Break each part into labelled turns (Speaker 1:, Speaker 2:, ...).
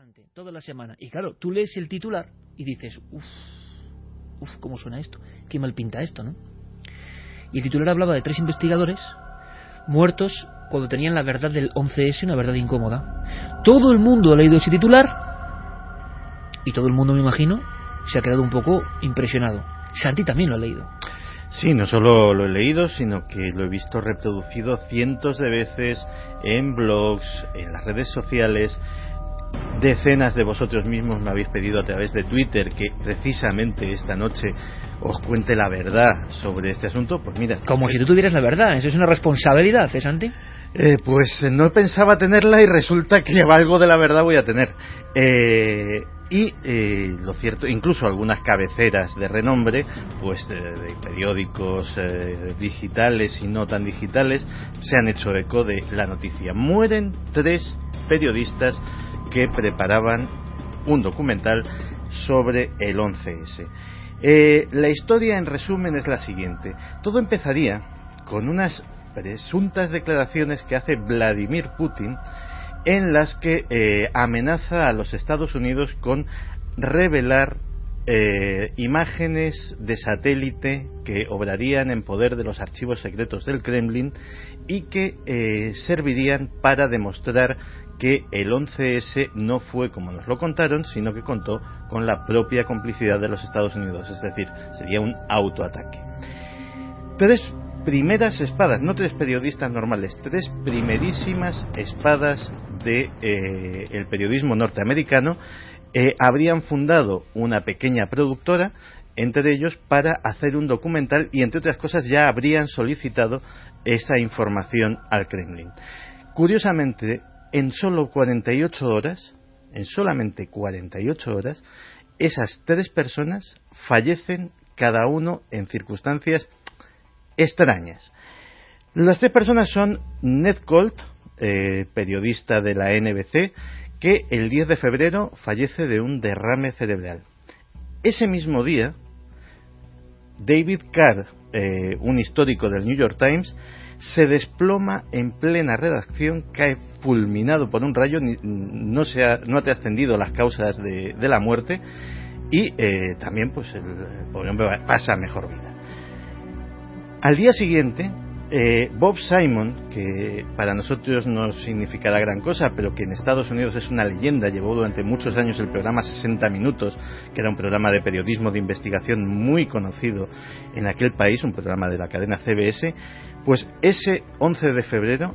Speaker 1: importante toda la semana. Y claro, tú lees el titular y dices, ¿cómo suena esto? Qué mal pinta esto, ¿no? Y el titular hablaba de 3 investigadores muertos cuando tenían la verdad del 11S, una verdad incómoda. Todo el mundo ha leído ese titular y todo el mundo, me imagino, se ha quedado un poco impresionado. Santi también lo ha leído.
Speaker 2: Sí, no solo lo he leído, sino que lo he visto reproducido cientos de veces en blogs, en las redes sociales. Decenas de vosotros mismos me habéis pedido a través de Twitter que precisamente esta noche os cuente la verdad sobre este asunto. Pues mira,
Speaker 1: como si tú tuvieras la verdad, eso es una responsabilidad, ¿eh, Santi?
Speaker 2: Pues no pensaba tenerla y resulta que algo de la verdad voy a tener. Lo cierto, incluso algunas cabeceras de renombre, pues de periódicos digitales y no tan digitales, se han hecho eco de la noticia. Mueren 3 periodistas que preparaban un documental sobre el 11S. La historia, en resumen, es la siguiente. Todo empezaría con unas presuntas declaraciones que hace Vladimir Putin, en las que amenaza a los Estados Unidos con revelar imágenes de satélite que obrarían en poder de los archivos secretos del Kremlin y que servirían para demostrar que el 11S no fue como nos lo contaron, sino que contó con la propia complicidad de los Estados Unidos, es decir, sería un autoataque. 3 primeras espadas, no 3 periodistas normales, 3 primerísimas espadas de el periodismo norteamericano habrían fundado una pequeña productora, entre ellos, para hacer un documental y, entre otras cosas, ya habrían solicitado esa información al Kremlin. Curiosamente, en solamente 48 horas, esas 3 personas fallecen cada uno en circunstancias extrañas. Las 3 personas son Ned Colt, periodista de la NBC, que el 10 de febrero fallece de un derrame cerebral. Ese mismo día, David Carr, un histórico del New York Times, se desploma en plena redacción, cae fulminado por un rayo, no ha trascendido las causas de la muerte y también pues el pobre hombre pasa mejor vida. Al día siguiente, Bob Simon, que para nosotros no significará gran cosa, pero que en Estados Unidos es una leyenda, llevó durante muchos años el programa 60 Minutos, que era un programa de periodismo de investigación muy conocido en aquel país, un programa de la cadena CBS, pues ese 11 de febrero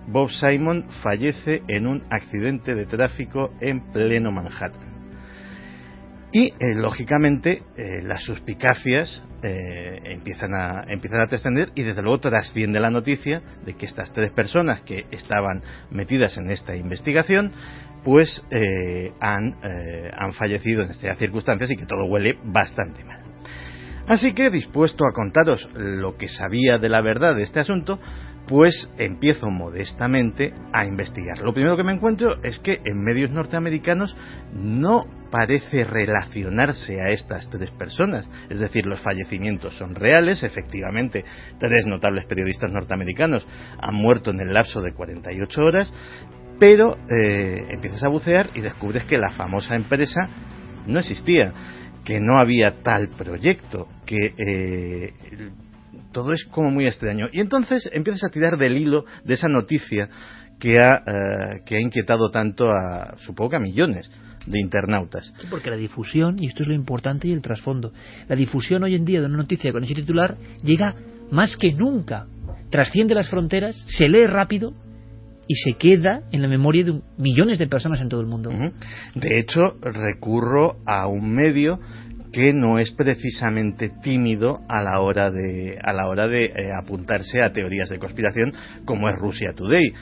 Speaker 2: Bob Simon fallece en un accidente de tráfico en pleno Manhattan. Y lógicamente las suspicacias empiezan a trascender y desde luego trasciende la noticia de que estas 3 personas que estaban metidas en esta investigación pues han fallecido en estas circunstancias y que todo huele bastante mal. Así que, dispuesto a contaros lo que sabía de la verdad de este asunto, pues empiezo modestamente a investigar. Lo primero que me encuentro es que en medios norteamericanos no parece relacionarse a estas 3 personas. Es decir, los fallecimientos son reales, efectivamente 3 notables periodistas norteamericanos han muerto en el lapso de 48 horas, pero empiezas a bucear y descubres que la famosa empresa no existía, que no había tal proyecto, que todo es como muy extraño. Y entonces empiezas a tirar del hilo de esa noticia que ha inquietado tanto supongo que a millones de internautas.
Speaker 1: Sí, porque la difusión, y esto es lo importante y el trasfondo, la difusión hoy en día de una noticia con ese titular llega más que nunca, trasciende las fronteras, se lee rápido y se queda en la memoria de millones de personas en todo el mundo.
Speaker 2: De hecho, recurro a un medio que no es precisamente tímido a la hora de apuntarse a teorías de conspiración, como es Russia Today.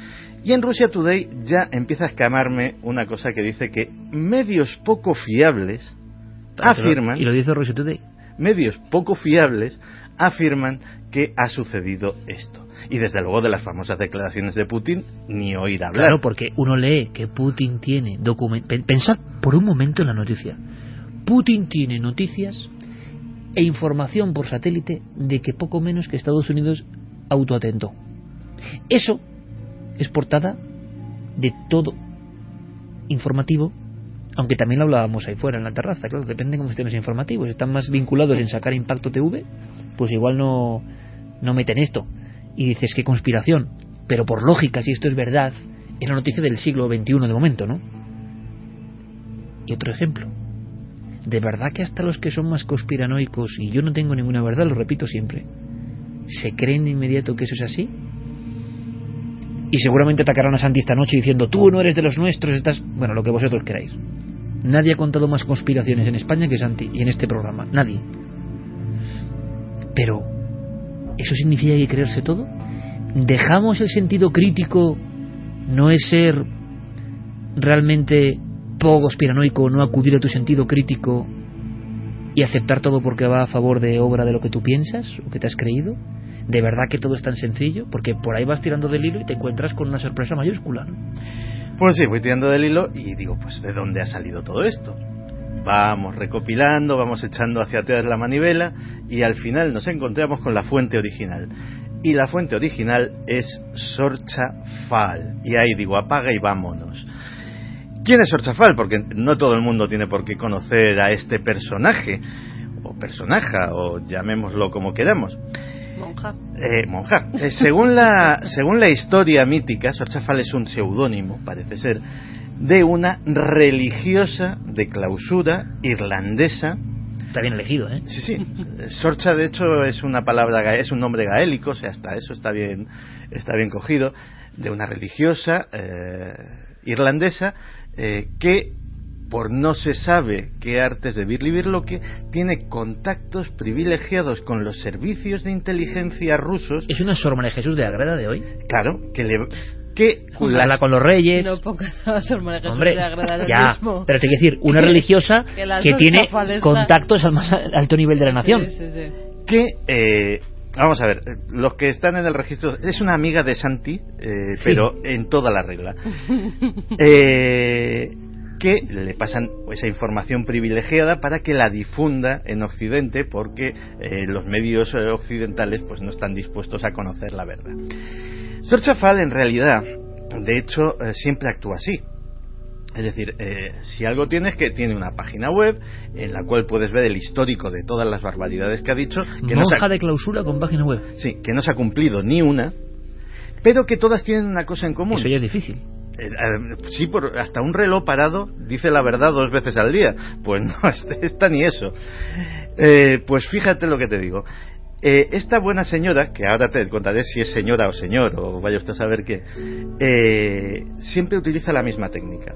Speaker 2: Y en Russia Today ya empieza a escamarme una cosa que dice que medios poco fiables afirman...
Speaker 1: ¿Y lo dice Russia Today?
Speaker 2: Medios poco fiables afirman que ha sucedido esto. Y desde luego de las famosas declaraciones de Putin ni oír hablar.
Speaker 1: Claro, porque uno lee que Putin tiene pensad por un momento en la noticia. Putin tiene noticias e información por satélite de que poco menos que Estados Unidos autoatentó. Eso es portada de todo informativo, aunque también lo hablábamos ahí fuera en la terraza, claro, depende cómo estén los informativos. Si están más vinculados en sacar Impacto TV, pues igual no meten esto. Y dices, qué conspiración. Pero por lógica, si esto es verdad, es la noticia del siglo XXI de momento, ¿no? Y otro ejemplo. De verdad que hasta los que son más conspiranoicos, y yo no tengo ninguna verdad, lo repito siempre, ¿se creen de inmediato que eso es así? Y seguramente atacarán a Santi esta noche diciendo, tú no eres de los nuestros, estás... Bueno, lo que vosotros queráis. Nadie ha contado más conspiraciones en España que Santi, y en este programa, nadie. Pero, ¿eso significa que hay que creerse todo? ¿Dejamos el sentido crítico, no es ser realmente poco conspiranoico, no acudir a tu sentido crítico y aceptar todo porque va a favor de obra de lo que tú piensas o que te has creído? ¿De verdad que todo es tan sencillo? Porque por ahí vas tirando del hilo y te encuentras con una sorpresa mayúscula, ¿no?
Speaker 2: Pues sí, voy tirando del hilo y digo, pues ¿de dónde ha salido todo esto? Vamos recopilando, vamos echando hacia atrás la manivela y al final nos encontramos con la fuente original. Y la fuente original es Sorcha Fall. Y ahí digo, apaga y vámonos. ¿Quién es Sorcha Fall? Porque no todo el mundo tiene por qué conocer a este personaje, o personaja, o llamémoslo como queramos. Monja. Según la historia mítica, Sorcha Fall es un seudónimo, parece ser, de una religiosa de clausura irlandesa.
Speaker 1: Está bien elegido, ¿eh?
Speaker 2: Sí. Sorcha, de hecho, es una palabra, es un nombre gaélico, o sea, hasta eso está bien cogido, de una religiosa irlandesa que, por no se sabe qué artes de birlibirloque, tiene contactos privilegiados con los servicios de inteligencia rusos.
Speaker 1: ¿Es una Sor María Jesús de Agreda de hoy?
Speaker 2: Claro,
Speaker 1: habla con los reyes.
Speaker 3: No pongas a Sor María Jesús
Speaker 1: Hombre,
Speaker 3: de Agreda del
Speaker 1: ya,
Speaker 3: mismo.
Speaker 1: pero te quiero decir, una religiosa que tiene contactos al más alto nivel de la nación.
Speaker 3: Sí.
Speaker 2: Que, vamos a ver, los que están en el registro, es una amiga de Santi, pero en toda la regla. Que le pasan esa información privilegiada para que la difunda en Occidente, porque los medios occidentales pues no están dispuestos a conocer la verdad. Sorcha Fall, en realidad, de hecho, siempre actúa así. Es decir, si algo tiene es que tiene una página web en la cual puedes ver el histórico de todas las barbaridades que ha dicho. Que
Speaker 1: Monja de clausura con página web.
Speaker 2: Sí, que no se ha cumplido ni una, pero que todas tienen una cosa en común.
Speaker 1: Eso ya es difícil.
Speaker 2: Sí, hasta un reloj parado dice la verdad 2 veces al día. Pues no, está ni eso. Pues fíjate lo que te digo. Esta buena señora, que ahora te contaré si es señora o señor, o vaya usted a saber qué, siempre utiliza la misma técnica.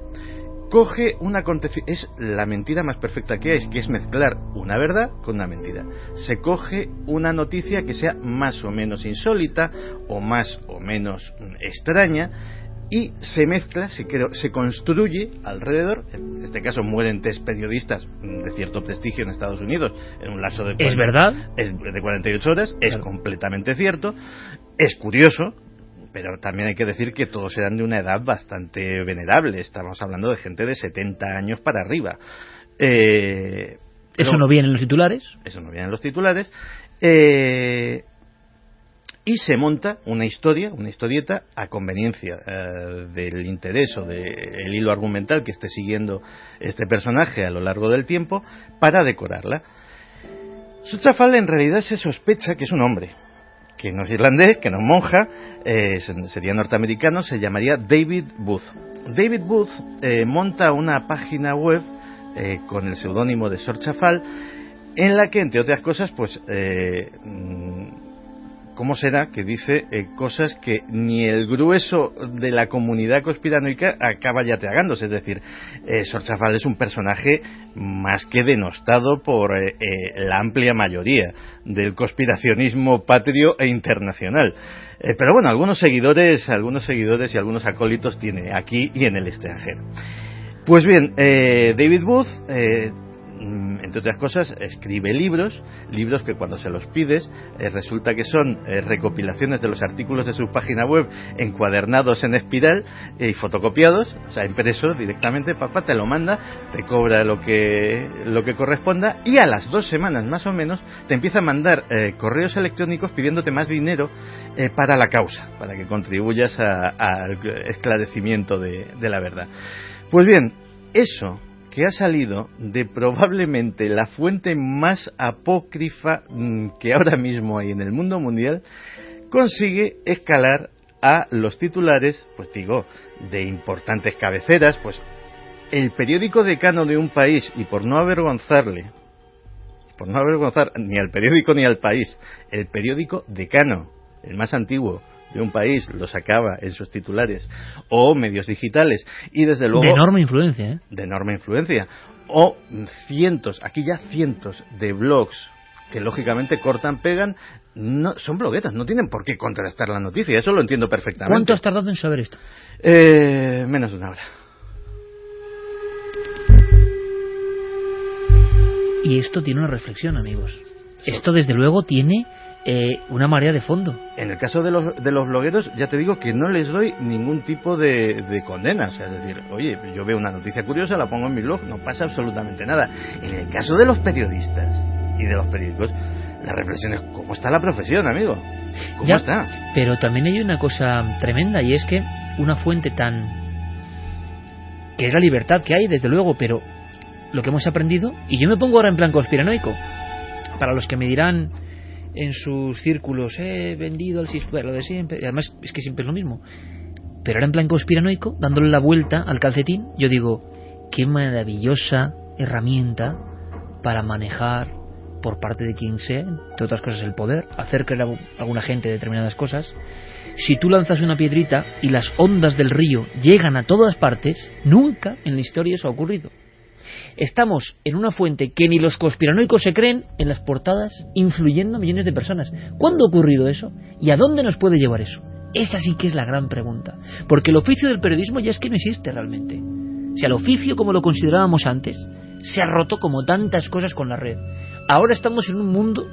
Speaker 2: Coge un acontecimiento, es la mentira más perfecta que hay, que es mezclar una verdad con una mentira. Se coge una noticia que sea más o menos insólita o más o menos extraña, y se mezcla, se construye alrededor. En este caso mueren 3 periodistas de cierto prestigio en Estados Unidos en un lapso de...
Speaker 1: ¿Es verdad?
Speaker 2: Es de 48 horas,
Speaker 1: claro.
Speaker 2: Es completamente cierto, es curioso, pero también hay que decir que todos eran de una edad bastante venerable. Estamos hablando de gente de 70 años para arriba.
Speaker 1: Eso no viene en los titulares.
Speaker 2: Eso no viene en los titulares. Y se monta una historieta a conveniencia del interés o del hilo argumental que esté siguiendo este personaje a lo largo del tiempo para decorarla. Sorcha Fall en realidad se sospecha que es un hombre, que no es irlandés, que no es monja, sería norteamericano, se llamaría David Booth. David Booth monta una página web con el seudónimo de Sorcha Fall, en la que, entre otras cosas, pues... ¿cómo será que dice cosas que ni el grueso de la comunidad conspiranoica acaba ya tragándose? Es decir, Sorcha Fall es un personaje más que denostado por la amplia mayoría del conspiracionismo patrio e internacional. Pero bueno, algunos seguidores y algunos acólitos tiene aquí y en el extranjero. Pues bien, David Booth... entre otras cosas, escribe libros que cuando se los pides resulta que son recopilaciones de los artículos de su página web encuadernados en espiral y fotocopiados, o sea, impresos directamente. Papá te lo manda, te cobra lo que corresponda, y a las 2 semanas más o menos te empieza a mandar correos electrónicos pidiéndote más dinero para la causa, para que contribuyas al esclarecimiento de la verdad. Pues bien, eso que ha salido de probablemente la fuente más apócrifa que ahora mismo hay en el mundo mundial, consigue escalar a los titulares, pues digo, de importantes cabeceras, pues el periódico decano de un país, y por no avergonzar ni al periódico ni al país, el periódico decano, el más antiguo de un país, lo sacaba en sus titulares, o medios digitales, y desde luego...
Speaker 1: De enorme influencia, ¿eh?
Speaker 2: De enorme influencia. O cientos de blogs que lógicamente cortan, pegan, no, son blogueros, no tienen por qué contrastar la noticia, eso lo entiendo perfectamente.
Speaker 1: ¿Cuánto has tardado en saber esto?
Speaker 2: Menos de una hora.
Speaker 1: Y esto tiene una reflexión, amigos. Esto, desde luego, tiene una marea de fondo.
Speaker 2: En el caso de los blogueros, ya te digo que no les doy ningún tipo de condena. O sea, es decir, oye, yo veo una noticia curiosa, la pongo en mi blog, no pasa absolutamente nada. En el caso de los periodistas y de los periódicos, la reflexión es ¿cómo está la profesión, amigo? ¿Cómo está?
Speaker 1: Pero también hay una cosa tremenda, y es que una fuente que es la libertad que hay, desde luego, pero lo que hemos aprendido, y yo me pongo ahora en plan conspiranoico, para los que me dirán en sus círculos, he vendido el sistema, lo de siempre, y además es que siempre es lo mismo, pero ahora en plan conspiranoico, dándole la vuelta al calcetín, yo digo, qué maravillosa herramienta para manejar por parte de quien sea, entre otras cosas el poder, hacer creer a alguna gente determinadas cosas. Si tú lanzas una piedrita y las ondas del río llegan a todas partes, nunca en la historia eso ha ocurrido. Estamos en una fuente que ni los conspiranoicos se creen, en las portadas, influyendo a millones de personas. ¿Cuándo ha ocurrido eso? ¿Y a dónde nos puede llevar eso? Esa sí que es la gran pregunta. Porque el oficio del periodismo ya es que no existe realmente. O sea, el oficio como lo considerábamos antes se ha roto como tantas cosas con la red. Ahora estamos en un mundo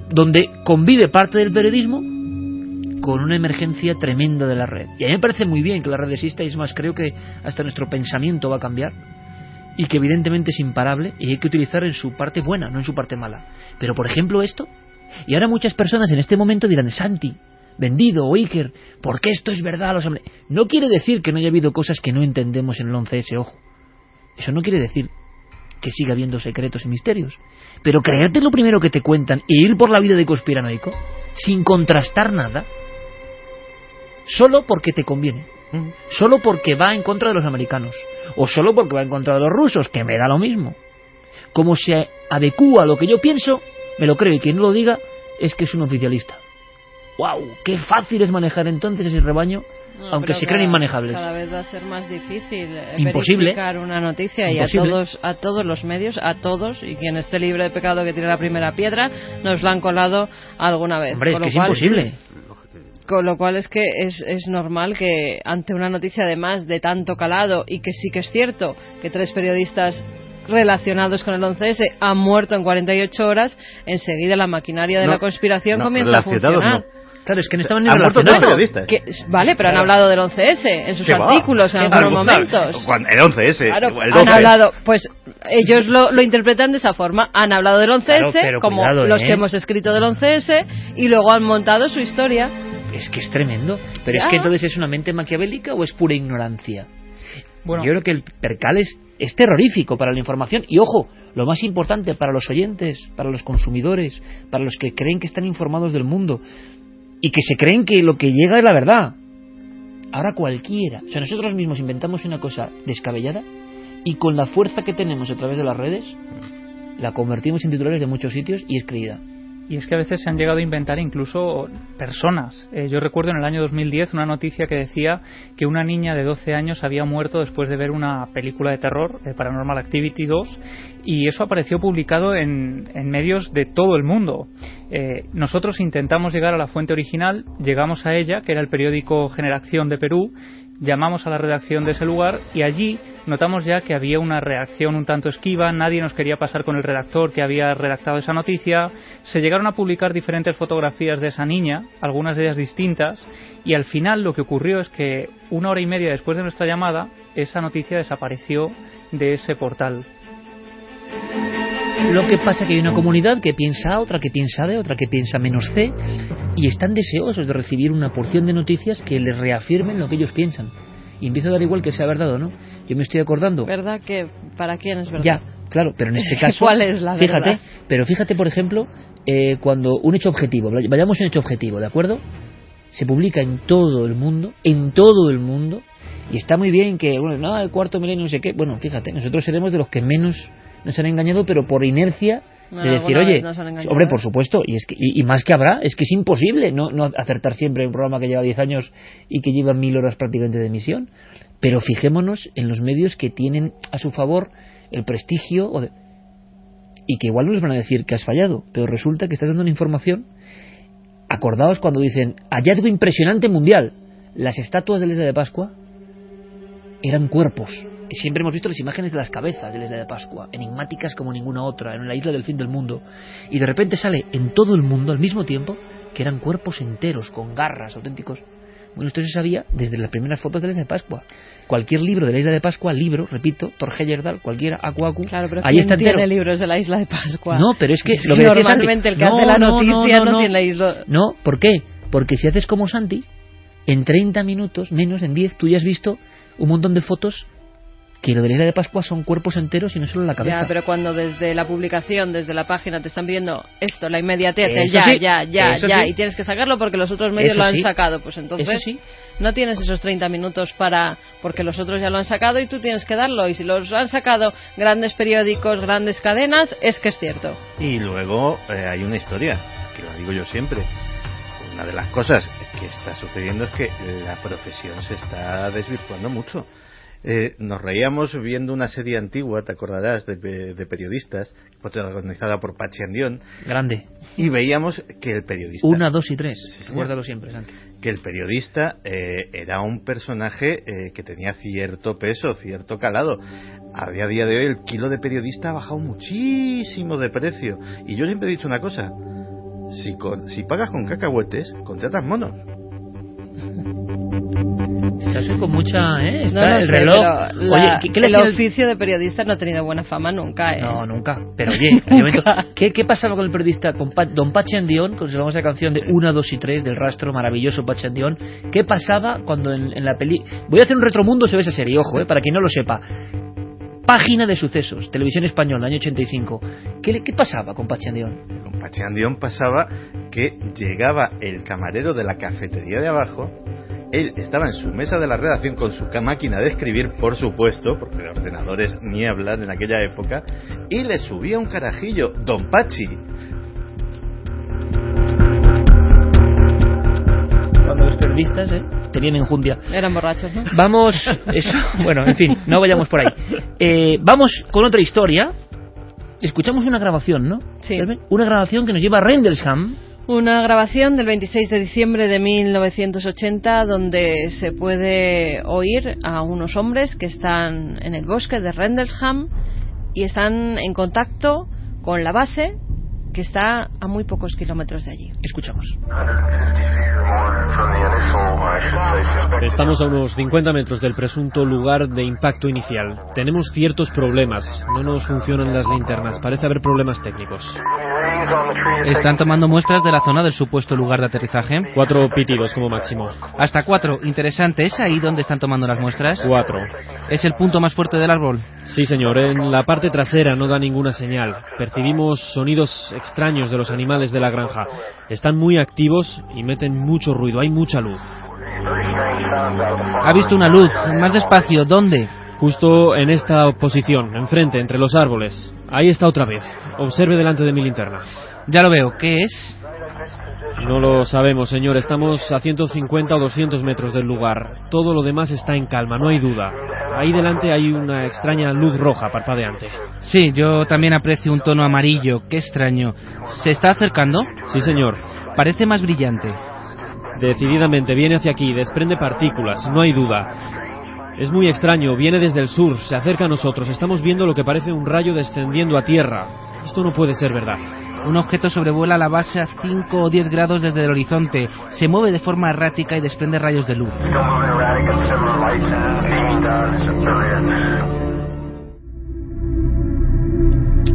Speaker 1: donde convive parte del periodismo con una emergencia tremenda de la red. Y a mí me parece muy bien que la red exista, y es más, creo que hasta nuestro pensamiento va a cambiar, y que evidentemente es imparable y hay que utilizar en su parte buena, no en su parte mala. Pero por ejemplo esto, y ahora muchas personas en este momento dirán, Santi, vendido o Iker, ¿por qué esto es verdad? No quiere decir que no haya habido cosas que no entendemos en el 11S, ojo. Eso no quiere decir que siga habiendo secretos y misterios. Pero creerte lo primero que te cuentan e ir por la vida de conspiranoico, sin contrastar nada, solo porque te conviene, solo porque va en contra de los americanos, o solo porque va en contra de los rusos, que me da lo mismo. Como se adecúa a lo que yo pienso, me lo creo, y quien no lo diga es que es un oficialista. ¡Wow! ¡Qué fácil es manejar entonces ese rebaño! No, aunque se creen inmanejables.
Speaker 3: Cada vez va a ser más difícil
Speaker 1: imposible
Speaker 3: verificar una noticia.
Speaker 1: Imposible.
Speaker 3: Y a todos los medios, a todos, y quien esté libre de pecado que tire la primera piedra, nos la han colado alguna vez.
Speaker 1: Hombre, es imposible.
Speaker 3: Con lo cual es que es normal que ante una noticia además de tanto calado, y que sí que es cierto que 3 periodistas relacionados con el 11S han muerto en 48 horas, enseguida la maquinaria de la conspiración comienza a funcionar.
Speaker 1: Claro, es que no estaban ni
Speaker 2: relacionados. Periodistas.
Speaker 3: Vale, pero han hablado del 11S en sus artículos en algunos momentos.
Speaker 2: El 11S,
Speaker 3: claro,
Speaker 2: el 12.
Speaker 3: Han hablado, pues ellos lo interpretan de esa forma. Han hablado del 11S, claro, como cuidado, los que hemos escrito del 11S, y luego han montado su historia.
Speaker 1: Es que es tremendo. Pero es que entonces, ¿es una mente maquiavélica o es pura ignorancia? Bueno, yo creo que el percal es terrorífico para la información. Y ojo, lo más importante, para los oyentes, para los consumidores, para los que creen que están informados del mundo y que se creen que lo que llega es la verdad. Ahora cualquiera, o sea, nosotros mismos inventamos una cosa descabellada y con la fuerza que tenemos a través de las redes la convertimos en titulares de muchos sitios y es creída.
Speaker 4: Y es que a veces se han llegado a inventar incluso personas. Yo recuerdo en el año 2010 una noticia que decía que una niña de 12 años había muerto después de ver una película de terror, Paranormal Activity 2, y eso apareció publicado en medios de todo el mundo. Nosotros intentamos llegar a la fuente original, llegamos a ella, que era el periódico Generación de Perú, llamamos a la redacción de ese lugar y allí notamos ya que había una reacción un tanto esquiva, nadie nos quería pasar con el redactor que había redactado esa noticia, se llegaron a publicar diferentes fotografías de esa niña, algunas de ellas distintas, y al final lo que ocurrió es que 1 hora y media después de nuestra llamada, esa noticia desapareció de ese portal.
Speaker 1: Lo que pasa es que hay una comunidad que piensa A, otra que piensa B, otra que piensa menos C, y están deseosos de recibir una porción de noticias que les reafirmen lo que ellos piensan. y empieza a dar igual que sea verdad o no. Yo me estoy acordando.
Speaker 3: ¿Verdad que para quién es verdad?
Speaker 1: Ya, claro, pero en este caso...
Speaker 3: ¿Cuál es la verdad?
Speaker 1: Fíjate, por ejemplo, cuando un hecho objetivo, vayamos a un hecho objetivo, ¿de acuerdo? Se publica en todo el mundo, y está muy bien que, bueno, no, el cuarto milenio, no sé qué. Bueno, fíjate, nosotros seremos de los que menos nos han engañado, pero por inercia de decir, oye, hombre, por supuesto, y más que habrá, es que es imposible no acertar siempre un programa que lleva 10 años y que lleva 1000 horas prácticamente de emisión. Pero fijémonos en los medios que tienen a su favor el prestigio y que igual nos van a decir que has fallado, pero resulta que estás dando una información. Acordaos cuando dicen hallazgo impresionante mundial, las estatuas de la isla de Pascua eran cuerpos. Siempre hemos visto las imágenes de las cabezas de la isla de Pascua, enigmáticas como ninguna otra, en la isla del fin del mundo, y de repente sale en todo el mundo al mismo tiempo que eran cuerpos enteros, con garras, auténticos. Bueno, esto se sabía desde las primeras fotos de la isla de Pascua. Cualquier libro de la isla de Pascua, repito, Thor Heyerdahl, cualquiera, Aku,
Speaker 3: claro, pero
Speaker 1: ahí está entero.
Speaker 3: ¿Quién tiene libros de la isla de Pascua?
Speaker 1: No, pero es que lo que
Speaker 3: normalmente el que hace la noticia no tiene la isla.
Speaker 1: No, ¿por qué? Porque si haces como Santi, en 30 minutos, menos, en 10, tú ya has visto un montón de fotos que lo de la isla de Pascua son cuerpos enteros y no solo la cabeza.
Speaker 3: Ya, pero cuando desde la publicación, desde la página te están pidiendo esto, la inmediatez, el ya, y tienes que sacarlo porque los otros medios lo han sacado, pues entonces no tienes esos 30 minutos porque los otros ya lo han sacado y tú tienes que darlo, y si los han sacado grandes periódicos, grandes cadenas, es que es cierto.
Speaker 2: Y luego hay una historia, que lo digo yo siempre. Una de las cosas que está sucediendo es que la profesión se está desvirtuando mucho. Nos reíamos viendo una serie antigua, te acordarás, de periodistas, protagonizada por Patxi Andión.
Speaker 1: Grande.
Speaker 2: Y veíamos que el periodista...
Speaker 1: 1, 2 y 3, recuérdalo siempre, Santi.
Speaker 2: Que el periodista era un personaje que tenía cierto peso, cierto calado. A día de hoy el kilo de periodista ha bajado muchísimo de precio. Y yo siempre he dicho una cosa, si pagas con cacahuetes, contratas monos.
Speaker 1: Estás con mucha,
Speaker 3: está
Speaker 1: el reloj.
Speaker 3: Oye, el oficio de periodista no ha tenido buena fama nunca,
Speaker 1: No, nunca. Pero oye, ¿qué pasaba con el periodista, con don Patxi Andión, con la famosa canción de 1, 2 y 3 del rastro maravilloso Patxi Andión? ¿Qué pasaba cuando en la peli... Voy a hacer un retromundo sobre esa serie, ojo, para quien no lo sepa. Página de sucesos, Televisión Española, año 85. ¿Qué pasaba con Patxi Andión?
Speaker 2: Con Patxi Andión pasaba que llegaba el camarero de la cafetería de abajo. Él estaba en su mesa de la redacción con su máquina de escribir, por supuesto, porque de ordenadores ni hablar en aquella época, y le subía un carajillo, don Patxi.
Speaker 1: Cuando los periodistas tenían enjundia.
Speaker 3: Eran borrachos, ¿no?
Speaker 1: Vamos, bueno, en fin, no vayamos por ahí. Vamos con otra historia. Escuchamos una grabación, ¿no?
Speaker 3: Sí.
Speaker 1: Una grabación que nos lleva a Rendlesham.
Speaker 3: Una grabación del 26 de diciembre de 1980 donde se puede oír a unos hombres que están en el bosque de Rendlesham y están en contacto con la base que está a muy pocos kilómetros de allí.
Speaker 1: Escuchamos.
Speaker 5: Estamos a unos 50 metros del presunto lugar de impacto inicial. Tenemos ciertos problemas. No nos funcionan las linternas. Parece haber problemas técnicos.
Speaker 6: ¿Están tomando muestras de la zona del supuesto lugar de aterrizaje?
Speaker 5: 4 pitidos como máximo.
Speaker 6: Hasta 4. Interesante. ¿Es ahí donde están tomando las muestras?
Speaker 5: 4.
Speaker 6: ¿Es el punto más fuerte del árbol?
Speaker 5: Sí, señor. En la parte trasera no da ninguna señal. Percibimos sonidos extraños de los animales de la granja. Están muy activos y meten mucho ruido. Hay mucha luz.
Speaker 6: ¿Ha visto una luz? Más despacio. ¿Dónde?
Speaker 5: Justo en esta posición, enfrente, entre los árboles. Ahí está otra vez. Observe delante de mi linterna.
Speaker 6: Ya lo veo. ¿Qué es?
Speaker 5: No lo sabemos, señor. Estamos a 150 o 200 metros del lugar. Todo lo demás está en calma, no hay duda. Ahí delante hay una extraña luz roja parpadeante.
Speaker 6: Sí, yo también aprecio un tono amarillo. Qué extraño. ¿Se está acercando?
Speaker 5: Sí, señor.
Speaker 6: Parece más brillante.
Speaker 5: Decididamente viene hacia aquí, desprende partículas, no hay duda. Es muy extraño, viene desde el sur, se acerca a nosotros. Estamos viendo lo que parece un rayo descendiendo a tierra. Esto no puede ser verdad.
Speaker 6: Un objeto sobrevuela la base a 5 o 10 grados desde el horizonte. Se mueve de forma errática y desprende rayos de luz.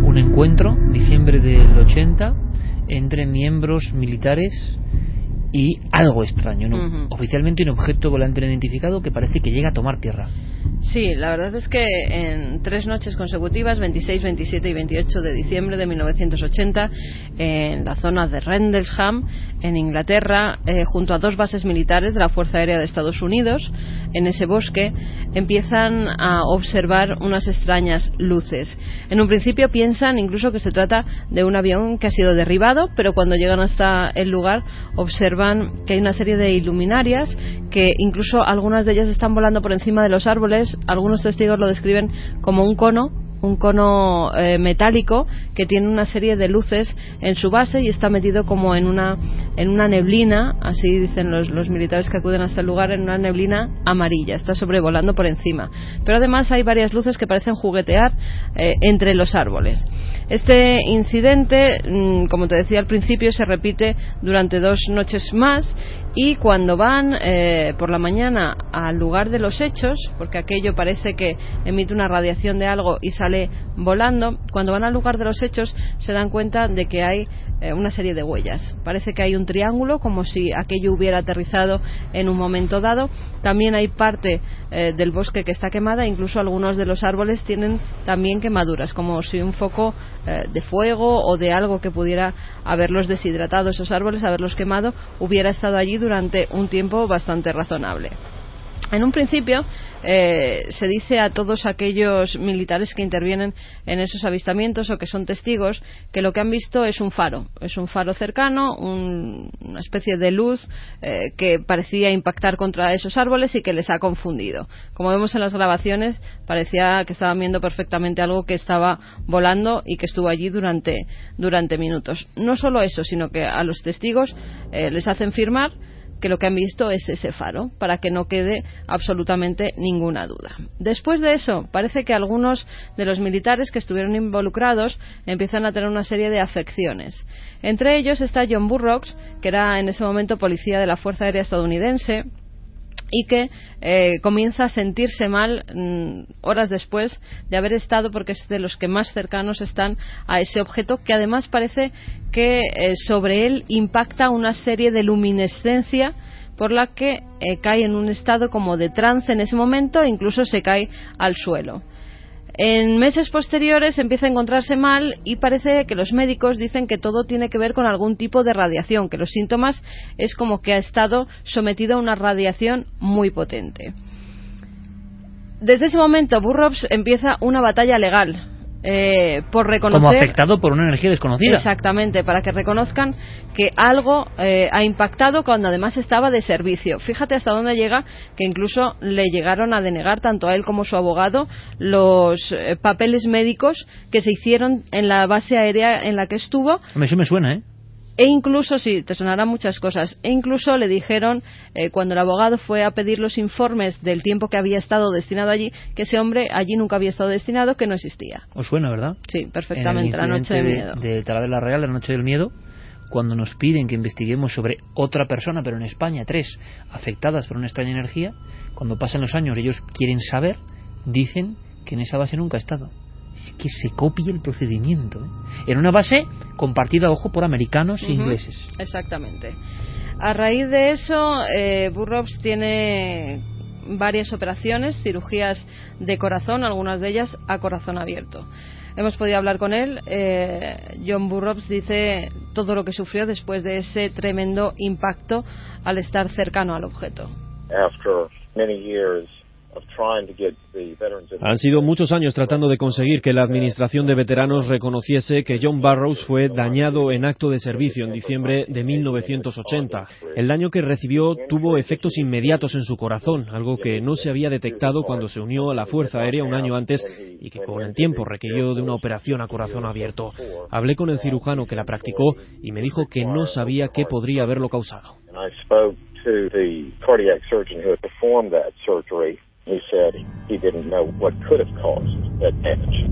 Speaker 1: Un encuentro, diciembre del 80, entre miembros militares y algo extraño, ¿no?
Speaker 3: Ujú.
Speaker 1: Oficialmente un objeto volante no identificado que parece que llega a tomar tierra.
Speaker 3: Sí, la verdad es que en 3 noches consecutivas, 26, 27 y 28 de diciembre de 1980, en la zona de Rendlesham, en Inglaterra, junto a 2 bases militares de la Fuerza Aérea de Estados Unidos, en ese bosque, empiezan a observar unas extrañas luces. En un principio piensan incluso que se trata de un avión que ha sido derribado, pero cuando llegan hasta el lugar observan que hay una serie de iluminarias, que incluso algunas de ellas están volando por encima de los árboles. Algunos testigos lo describen como un cono metálico que tiene una serie de luces en su base y está metido como en una neblina, así dicen los militares que acuden hasta el lugar, en una neblina amarilla, está sobrevolando por encima. Pero además hay varias luces que parecen juguetear entre los árboles. Este incidente, como te decía al principio, se repite durante 2 noches más, y cuando van por la mañana al lugar de los hechos, porque aquello parece que emite una radiación de algo y sale volando, cuando van al lugar de los hechos se dan cuenta de que hay una serie de huellas. Parece que hay un triángulo, como si aquello hubiera aterrizado en un momento dado. También hay parte del bosque que está quemada, incluso algunos de los árboles tienen también quemaduras, como si un foco de fuego o de algo que pudiera haberlos deshidratado esos árboles, haberlos quemado, hubiera estado allí durante un tiempo bastante razonable. En un principio se dice a todos aquellos militares que intervienen en esos avistamientos o que son testigos que lo que han visto es un faro cercano, una especie de luz que parecía impactar contra esos árboles y que les ha confundido. Como vemos en las grabaciones, parecía que estaban viendo perfectamente algo que estaba volando y que estuvo allí durante minutos. No solo eso, sino que a los testigos les hacen firmar que lo que han visto es ese faro, para que no quede absolutamente ninguna duda. Después de eso, parece que algunos de los militares que estuvieron involucrados empiezan a tener una serie de afecciones. Entre ellos está John Burroughs, que era en ese momento policía de la Fuerza Aérea estadounidense, y que comienza a sentirse mal horas después de haber estado, porque es de los que más cercanos están a ese objeto, que además parece que sobre él impacta una serie de luminescencia por la que cae en un estado como de trance en ese momento e incluso se cae al suelo. En meses posteriores empieza a encontrarse mal y parece que los médicos dicen que todo tiene que ver con algún tipo de radiación, que los síntomas es como que ha estado sometido a una radiación muy potente. Desde ese momento Burroughs empieza una batalla legal por reconocer,
Speaker 1: como afectado por una energía desconocida.
Speaker 3: Exactamente, para que reconozcan que algo ha impactado cuando además estaba de servicio. Fíjate hasta dónde llega, que incluso le llegaron a denegar tanto a él como a su abogado los papeles médicos que se hicieron en la base aérea en la que estuvo.
Speaker 1: Eso me suena, ¿eh?
Speaker 3: E incluso, sí, te sonarán muchas cosas, e incluso le dijeron, cuando el abogado fue a pedir los informes del tiempo que había estado destinado allí, que ese hombre allí nunca había estado destinado, que no existía.
Speaker 1: ¿Os suena, verdad?
Speaker 3: Sí, perfectamente, La Noche de Miedo.
Speaker 1: De Talavera Real, La Noche del Miedo, cuando nos piden que investiguemos sobre otra persona, pero en España, 3 afectadas por una extraña energía, cuando pasan los años ellos quieren saber, dicen que en esa base nunca ha estado. Es que se copia el procedimiento, ¿eh? En una base compartida, ojo, por americanos e ingleses.
Speaker 3: Exactamente. A raíz de eso, Burroughs tiene varias operaciones, cirugías de corazón, algunas de ellas a corazón abierto. Hemos podido hablar con él. John Burroughs dice todo lo que sufrió después de ese tremendo impacto al estar cercano al objeto.
Speaker 7: After many years
Speaker 5: Han sido muchos años tratando de conseguir que la Administración de Veteranos reconociese que John Burroughs fue dañado en acto de servicio en diciembre de 1980. El daño que recibió tuvo efectos inmediatos en su corazón, algo que no se había detectado cuando se unió a la Fuerza Aérea un año antes y que con el tiempo requirió de una operación a corazón abierto. Hablé con el cirujano que la practicó y me dijo que no sabía qué podría haberlo causado.
Speaker 7: He said he didn't know what could have caused that damage.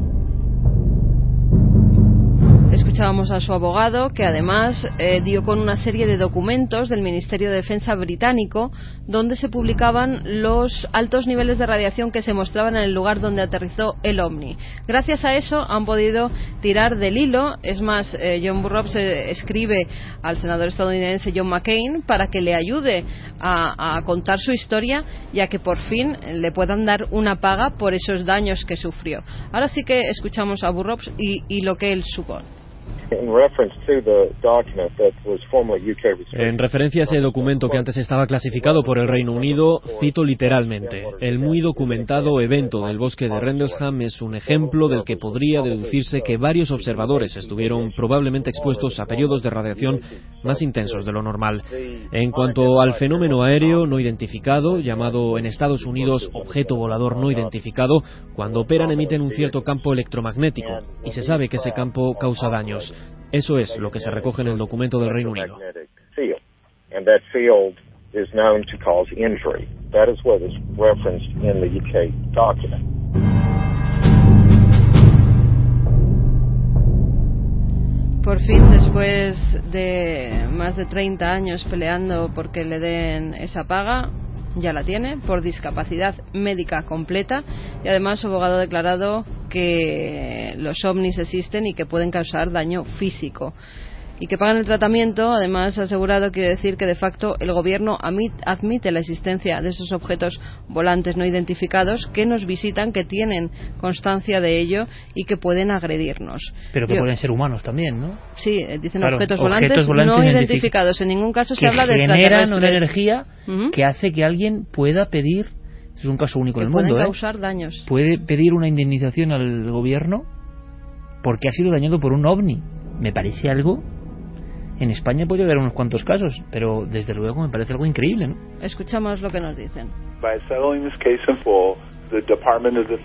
Speaker 3: Escuchábamos a su abogado, que además dio con una serie de documentos del Ministerio de Defensa británico donde se publicaban los altos niveles de radiación que se mostraban en el lugar donde aterrizó el OVNI. Gracias a eso han podido tirar del hilo. Es más, John Burroughs escribe al senador estadounidense John McCain para que le ayude a contar su historia y a que por fin le puedan dar una paga por esos daños que sufrió. Ahora sí que escuchamos a Burroughs y lo que él supone.
Speaker 5: En referencia a ese documento que antes estaba clasificado por el Reino Unido, cito literalmente: el muy documentado evento del bosque de Rendlesham es un ejemplo del que podría deducirse que varios observadores estuvieron probablemente expuestos a periodos de radiación más intensos de lo normal. En cuanto al fenómeno aéreo no identificado, llamado en Estados Unidos objeto volador no identificado, cuando operan emiten un cierto campo electromagnético y se sabe que ese campo causa daños. Eso es lo que se recoge en el documento del Reino Unido.
Speaker 3: Por fin, después de más de 30 años peleando porque le den esa paga, ya la tiene, por discapacidad médica completa, y además su abogado ha declarado que los ovnis existen y que pueden causar daño físico y que pagan el tratamiento. Además ha asegurado, quiere decir, que de facto el gobierno admite la existencia de esos objetos volantes no identificados que nos visitan, que tienen constancia de ello y que pueden agredirnos.
Speaker 1: Pero que pueden ser humanos también, ¿no?
Speaker 3: Sí, dicen
Speaker 1: claro,
Speaker 3: objetos volantes no identificados. En ningún caso se habla de extraterrestres.
Speaker 1: Que generan una energía que hace que alguien pueda pedir, es un caso único en el mundo,
Speaker 3: pueden causar daños.
Speaker 1: Puede pedir una indemnización al gobierno porque ha sido dañado por un ovni. Me parece algo... En España puede haber unos cuantos casos, pero desde luego me parece algo increíble, ¿no?
Speaker 3: Escuchamos lo que nos dicen.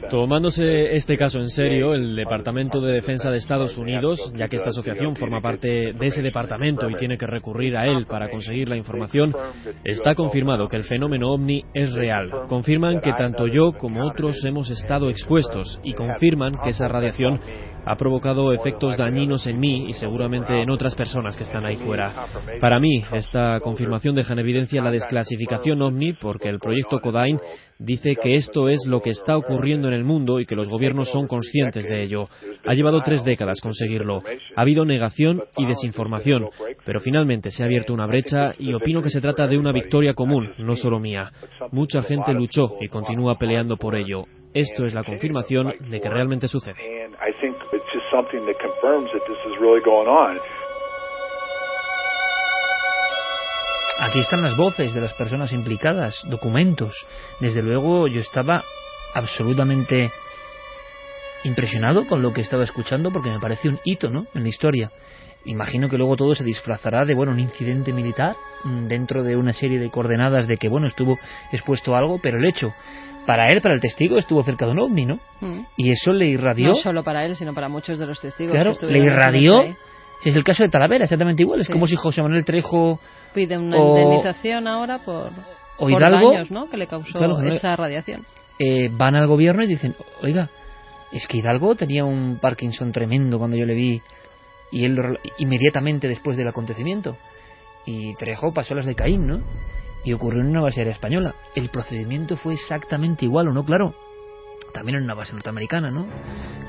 Speaker 5: Tomándose este caso en serio, el Departamento de Defensa de Estados Unidos, ya que esta asociación forma parte de ese departamento y tiene que recurrir a él para conseguir la información, está confirmado que el fenómeno OVNI es real. Confirman que tanto yo como otros hemos estado expuestos y confirman que esa radiación ha provocado efectos dañinos en mí y seguramente en otras personas que están ahí fuera. Para mí, esta confirmación deja en evidencia la desclasificación OVNI porque el proyecto Codine dice que esto es lo que está ocurriendo en el mundo y que los gobiernos son conscientes de ello. Ha llevado 3 décadas conseguirlo. Ha habido negación y desinformación, pero finalmente se ha abierto una brecha y opino que se trata de una victoria común, no solo mía. Mucha gente luchó y continúa peleando por ello. Esto es la confirmación de que realmente sucede.
Speaker 1: Aquí están las voces de las personas implicadas, documentos. Desde luego yo estaba absolutamente impresionado con lo que estaba escuchando porque me parece un hito, ¿no?, en la historia. Imagino que luego todo se disfrazará de, bueno, un incidente militar dentro de una serie de coordenadas de que, bueno, estuvo expuesto a algo, pero el hecho, para él, para el testigo, estuvo cerca de un ovni, ¿no? Y eso le irradió...
Speaker 3: No solo para él, sino para muchos de los testigos.
Speaker 1: Claro,
Speaker 3: que
Speaker 1: le irradió... Es el caso de Talavera, exactamente igual. Es como si José Manuel Trejo...
Speaker 3: Pide una indemnización ahora por
Speaker 1: Hidalgo,
Speaker 3: daños, ¿no?, que le causó esa radiación.
Speaker 1: Van al gobierno y dicen, oiga, es que Hidalgo tenía un Parkinson tremendo cuando yo le vi, y él inmediatamente después del acontecimiento, y Trejo pasó las de Caín, ¿no?, y ocurrió en una base aérea española. El procedimiento fue exactamente igual, ¿o no? Claro, también en una base norteamericana, ¿no?,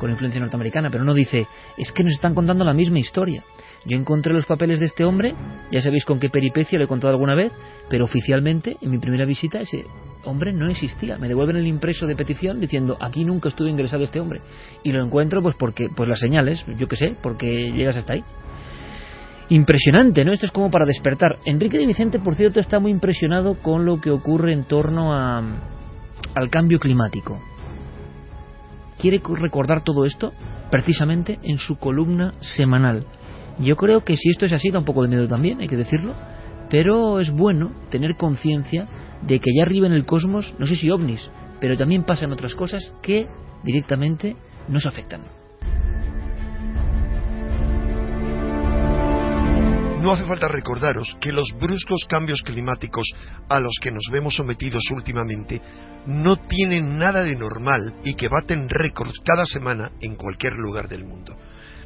Speaker 1: con influencia norteamericana, pero no dice, es que nos están contando la misma historia. Yo encontré los papeles de este hombre, ya sabéis con qué peripecia lo he contado alguna vez, pero oficialmente, en mi primera visita, ese hombre no existía. Me devuelven el impreso de petición diciendo, aquí nunca estuvo ingresado este hombre. Y lo encuentro pues porque, pues las señales, yo qué sé, porque llegas hasta ahí. Impresionante, ¿no? Esto es como para despertar. Enrique de Vicente, por cierto, está muy impresionado con lo que ocurre en torno al cambio climático. Quiere recordar todo esto precisamente en su columna semanal. Yo creo que si esto es así da un poco de miedo también, hay que decirlo, pero es bueno tener conciencia de que allá arriba en el cosmos, no sé si ovnis, pero también pasan otras cosas que directamente nos afectan.
Speaker 8: No hace falta recordaros que los bruscos cambios climáticos a los que nos vemos sometidos últimamente no tienen nada de normal y que baten récords cada semana en cualquier lugar del mundo.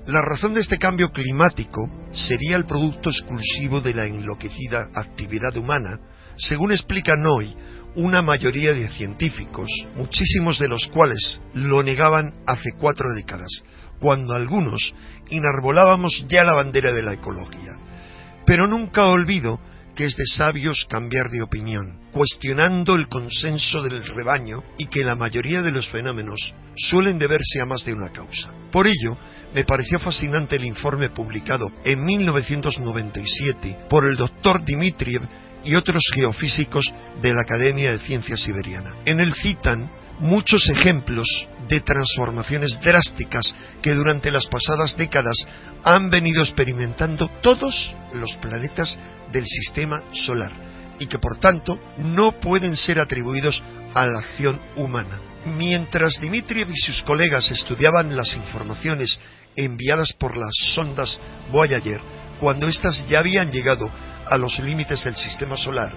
Speaker 8: La razón de este cambio climático sería el producto exclusivo de la enloquecida actividad humana, Según explican hoy una mayoría de científicos, muchísimos de los cuales lo negaban hace 4 décadas, cuando algunos enarbolábamos ya la bandera de la ecología. Pero nunca olvido que es de sabios cambiar de opinión, cuestionando el consenso del rebaño, y que la mayoría de los fenómenos suelen deberse a más de una causa. Por ello, me pareció fascinante el informe publicado en 1997 por el Dr. Dmitriev y otros geofísicos de la Academia de Ciencias Siberiana. En él citan muchos ejemplos de transformaciones drásticas que durante las pasadas décadas han venido experimentando todos los planetas del sistema solar, y que por tanto no pueden ser atribuidos a la acción humana. Mientras Dmitriev y sus colegas estudiaban las informaciones enviadas por las sondas Voyager, cuando éstas ya habían llegado a los límites del sistema solar,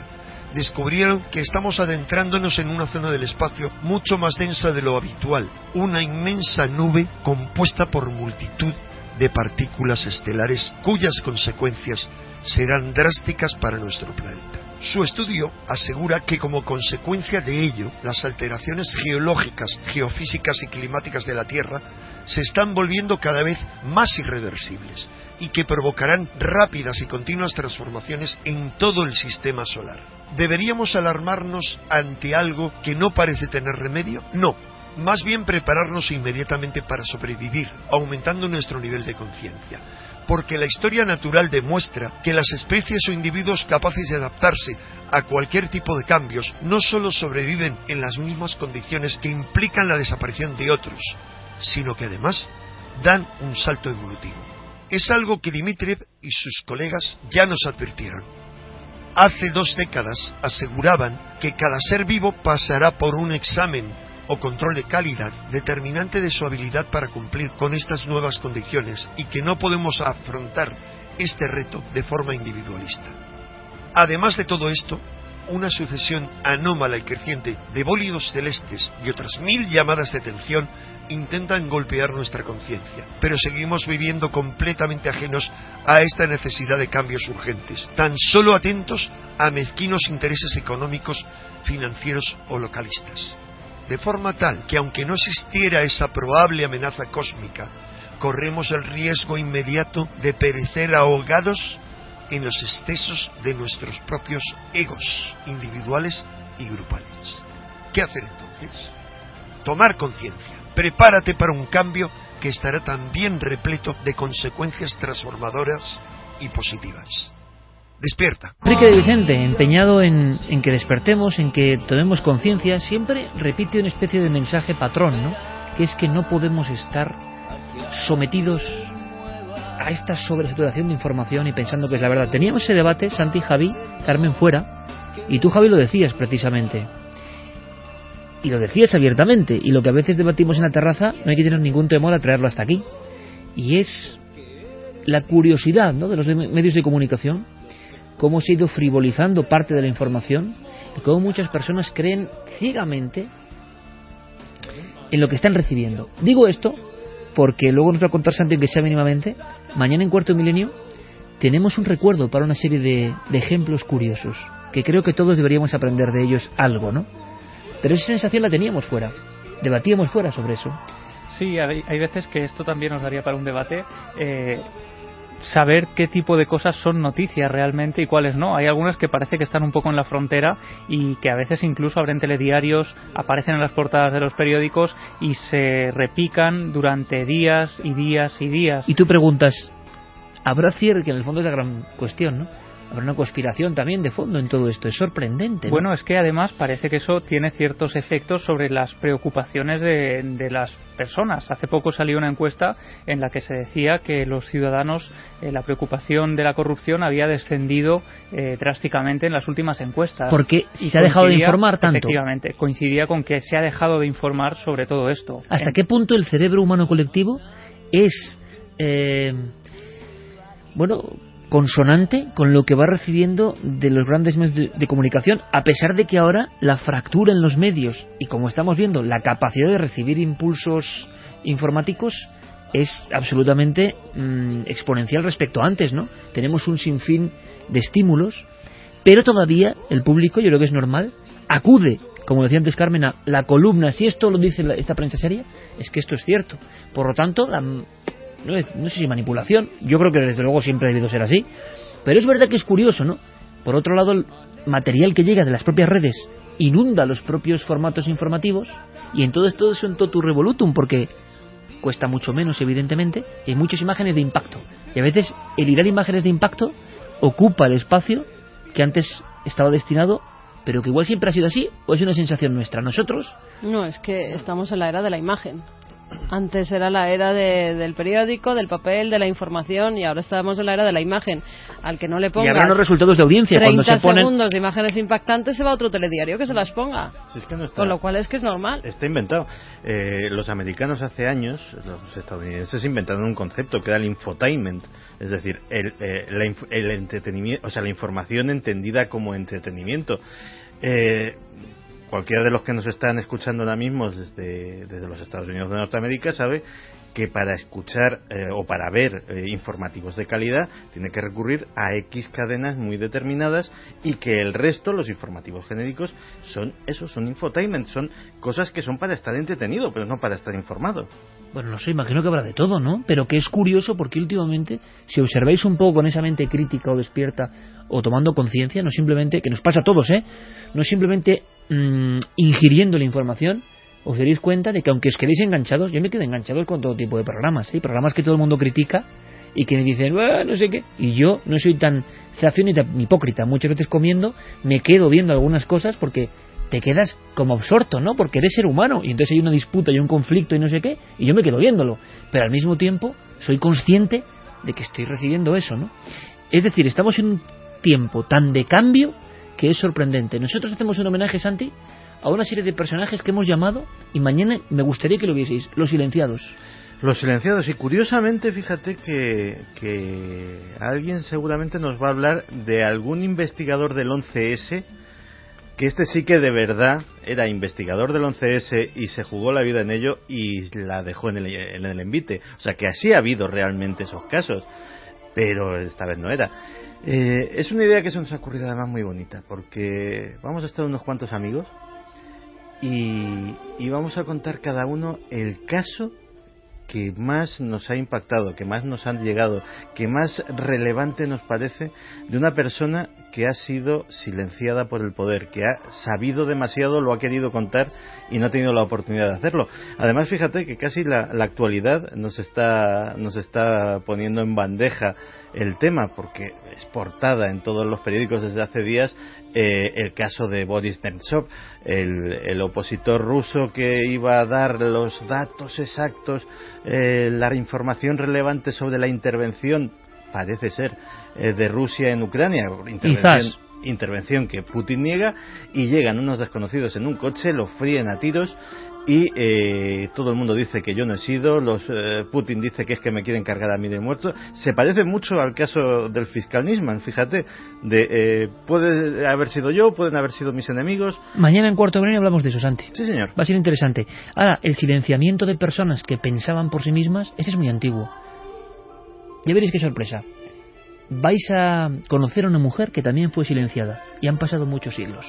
Speaker 8: descubrieron que estamos adentrándonos en una zona del espacio mucho más densa de lo habitual, una inmensa nube compuesta por multitud de partículas estelares cuyas consecuencias serán drásticas para nuestro planeta. Su estudio asegura que como consecuencia de ello, las alteraciones geológicas, geofísicas y climáticas de la Tierra se están volviendo cada vez más irreversibles y que provocarán rápidas y continuas transformaciones en todo el sistema solar. ¿Deberíamos alarmarnos ante algo que no parece tener remedio? No. Más bien prepararnos inmediatamente para sobrevivir, aumentando nuestro nivel de conciencia. Porque la historia natural demuestra que las especies o individuos capaces de adaptarse a cualquier tipo de cambios no solo sobreviven en las mismas condiciones que implican la desaparición de otros, sino que además dan un salto evolutivo. Es algo que Dmitriev y sus colegas ya nos advirtieron. Hace 2 décadas aseguraban que cada ser vivo pasará por un examen o control de calidad determinante de su habilidad para cumplir con estas nuevas condiciones, y que no podemos afrontar este reto de forma individualista. Además de todo esto, una sucesión anómala y creciente de bólidos celestes y otras 1000 llamadas de atención intentan golpear nuestra conciencia, pero seguimos viviendo completamente ajenos a esta necesidad de cambios urgentes, tan solo atentos a mezquinos intereses económicos, financieros o localistas. De forma tal que, aunque no existiera esa probable amenaza cósmica, corremos el riesgo inmediato de perecer ahogados en los excesos de nuestros propios egos individuales y grupales. ¿Qué hacer entonces? Tomar conciencia. Prepárate para un cambio que estará también repleto de consecuencias transformadoras y positivas. Despierta.
Speaker 1: Enrique de Vicente, empeñado en que despertemos, en que tomemos conciencia, siempre repite una especie de mensaje patrón, ¿no? Que es que no podemos estar sometidos a esta sobresaturación de información y pensando que es la verdad. Teníamos ese debate, Santi, Javi, Carmen fuera, y tú, Javi, lo decías precisamente. Y lo decías abiertamente, y lo que a veces debatimos en la terraza no hay que tener ningún temor a traerlo hasta aquí. Y es la curiosidad, ¿no?, de los medios de comunicación, cómo se ha ido frivolizando parte de la información y cómo muchas personas creen ciegamente en lo que están recibiendo. Digo esto porque luego nos va a contar Santi, que sea mínimamente, mañana en Cuarto Milenio tenemos un recuerdo para una serie de ejemplos curiosos, que creo que todos deberíamos aprender de ellos algo, ¿no? Pero esa sensación la teníamos fuera, debatíamos fuera sobre eso.
Speaker 4: Sí, hay veces que esto también nos daría para un debate, saber qué tipo de cosas son noticias realmente y cuáles no. Hay algunas que parece que están un poco en la frontera y que a veces incluso abren telediarios, aparecen en las portadas de los periódicos y se repican durante días y días y días.
Speaker 1: Y tú preguntas, ¿habrá cierre? Que en el fondo es la gran cuestión, ¿no? Habrá una conspiración también de fondo en todo esto. Es sorprendente, ¿no?
Speaker 4: Bueno, es que además parece que eso tiene ciertos efectos sobre las preocupaciones de las personas. Hace poco salió una encuesta en la que se decía que los ciudadanos, la preocupación de la corrupción había descendido drásticamente en las últimas encuestas.
Speaker 1: Porque se ha dejado de informar tanto.
Speaker 4: Efectivamente, coincidía con que se ha dejado de informar sobre todo esto.
Speaker 1: ¿Hasta qué punto el cerebro humano colectivo es consonante con lo que va recibiendo de los grandes medios de comunicación, a pesar de que ahora la fractura en los medios y, como estamos viendo, la capacidad de recibir impulsos informáticos es absolutamente exponencial respecto a antes, ¿no? Tenemos un sinfín de estímulos, pero todavía el público, yo creo que es normal, acude, como decía antes Carmen, a la columna. Si esto lo dice esta prensa seria, es que esto es cierto. Por lo tanto, no sé si manipulación, yo creo que desde luego siempre ha debido ser así, pero es verdad que es curioso, ¿no? Por otro lado, el material que llega de las propias redes inunda los propios formatos informativos, y en todo esto es un totum revolutum, porque cuesta mucho menos, evidentemente, y hay muchas imágenes de impacto, y a veces el hilar imágenes de impacto ocupa el espacio que antes estaba destinado, pero que igual siempre ha sido así, o es una sensación nuestra. Nosotros...
Speaker 3: No, es que estamos en la era de la imagen. Antes era la era del periódico, del papel, de la información, y ahora estamos en la era de la imagen. Al que no le pongas
Speaker 1: y habrá los resultados de audiencia
Speaker 3: 30
Speaker 1: cuando se ponen...
Speaker 3: segundos de imágenes impactantes, se va a otro telediario que se las ponga.
Speaker 2: Si es que no está,
Speaker 3: con lo cual es que es normal.
Speaker 2: Está inventado. Los americanos hace años, los estadounidenses, inventaron un concepto que era el infotainment, es decir, el entretenimiento, o sea, la información entendida como entretenimiento. Cualquiera de los que nos están escuchando ahora mismo desde los Estados Unidos de Norteamérica sabe que para escuchar o para ver informativos de calidad tiene que recurrir a X cadenas muy determinadas, y que el resto, los informativos genéricos, son infotainment, son cosas que son para estar entretenido, pero no para estar informado.
Speaker 1: Bueno, no sé, imagino que habrá de todo, ¿no? Pero que es curioso porque últimamente, si observáis un poco con esa mente crítica o despierta o tomando conciencia, no simplemente, que nos pasa a todos, no simplemente ingiriendo la información, os daréis cuenta de que aunque os quedéis enganchados, yo me quedo enganchado con todo tipo de programas, programas que todo el mundo critica y que me dicen, no sé qué, y yo no soy tan zafio ni tan hipócrita. Muchas veces comiendo me quedo viendo algunas cosas porque te quedas como absorto, ¿no? Porque eres ser humano, y entonces hay una disputa y un conflicto y no sé qué, y yo me quedo viéndolo, pero al mismo tiempo soy consciente de que estoy recibiendo eso, ¿no? Es decir, estamos en un tiempo tan de cambio que es sorprendente. Nosotros hacemos un homenaje, Santi, a una serie de personajes que hemos llamado, y mañana me gustaría que lo vieseis, Los Silenciados.
Speaker 2: Los Silenciados, y curiosamente, fíjate que alguien seguramente nos va a hablar de algún investigador del 11S, que este sí que de verdad era investigador del 11S y se jugó la vida en ello y la dejó en el envite. O sea, que así ha habido realmente esos casos, pero esta vez no era. Es una idea que se nos ha ocurrido además muy bonita, porque vamos a estar unos cuantos amigos y vamos a contar cada uno el caso que más nos ha impactado, que más nos han llegado, que más relevante nos parece, de una persona que ha sido silenciada por el poder, que ha sabido demasiado, lo ha querido contar y no ha tenido la oportunidad de hacerlo. Además, fíjate que casi la actualidad nos está poniendo en bandeja el tema, porque es portada en todos los periódicos desde hace días el caso de Boris Nemtsov, el opositor ruso que iba a dar los datos exactos, la información relevante sobre la intervención, parece ser, de Rusia en Ucrania, intervención que Putin niega, y llegan unos desconocidos en un coche, lo fríen a tiros y todo el mundo dice que yo no he sido, Putin dice que es que me quieren cargar a mí de muerto. Se parece mucho al caso del fiscal Nisman, fíjate, puede haber sido yo, pueden haber sido mis enemigos.
Speaker 1: Mañana en Cuarto Milenio hablamos de eso, Santi.
Speaker 2: Sí, señor.
Speaker 1: Va a ser interesante. Ahora, el silenciamiento de personas que pensaban por sí mismas, ese es muy antiguo. Ya veréis qué sorpresa. Vais a conocer a una mujer que también fue silenciada, y han pasado muchos siglos.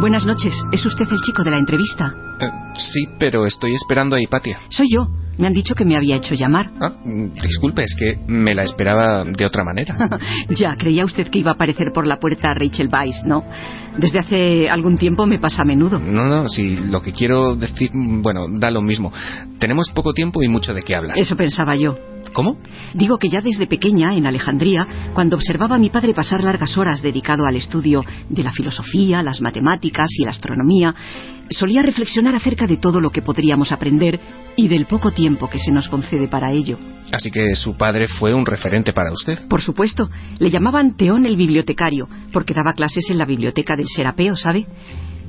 Speaker 9: Buenas noches. ¿Es usted el chico de la entrevista?
Speaker 10: Sí, pero estoy esperando a Hipatia.
Speaker 9: Soy yo. Me han dicho que me había hecho llamar.
Speaker 10: Disculpe, es que me la esperaba de otra manera.
Speaker 9: Ya, creía usted que iba a aparecer por la puerta Rachel Weisz, ¿no? Desde hace algún tiempo me pasa a menudo.
Speaker 10: No, si lo que quiero decir... Bueno, da lo mismo. Tenemos poco tiempo y mucho de qué hablar.
Speaker 9: Eso pensaba yo.
Speaker 10: ¿Cómo?
Speaker 9: Digo que ya desde pequeña, en Alejandría, cuando observaba a mi padre pasar largas horas dedicado al estudio de la filosofía, las matemáticas y la astronomía, solía reflexionar acerca de todo lo que podríamos aprender y del poco tiempo que se nos concede para ello.
Speaker 10: Así que su padre fue un referente para usted.
Speaker 9: Por supuesto. Le llamaban Teón el bibliotecario, porque daba clases en la biblioteca del Serapeo, ¿sabe?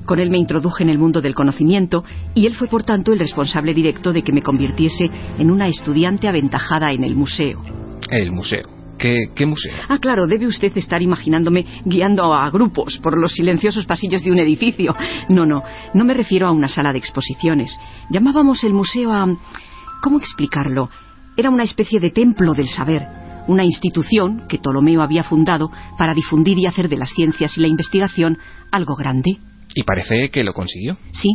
Speaker 9: Con él me introduje en el mundo del conocimiento y él fue, por tanto, el responsable directo de que me convirtiese en una estudiante aventajada en el museo.
Speaker 10: ¿El museo? ¿Qué museo?
Speaker 9: Ah, claro, debe usted estar imaginándome guiando a grupos por los silenciosos pasillos de un edificio. No me refiero a una sala de exposiciones. Llamábamos el museo a... ¿cómo explicarlo? Era una especie de templo del saber, una institución que Ptolomeo había fundado para difundir y hacer de las ciencias y la investigación algo grande.
Speaker 10: Y parece que lo consiguió.
Speaker 9: Sí,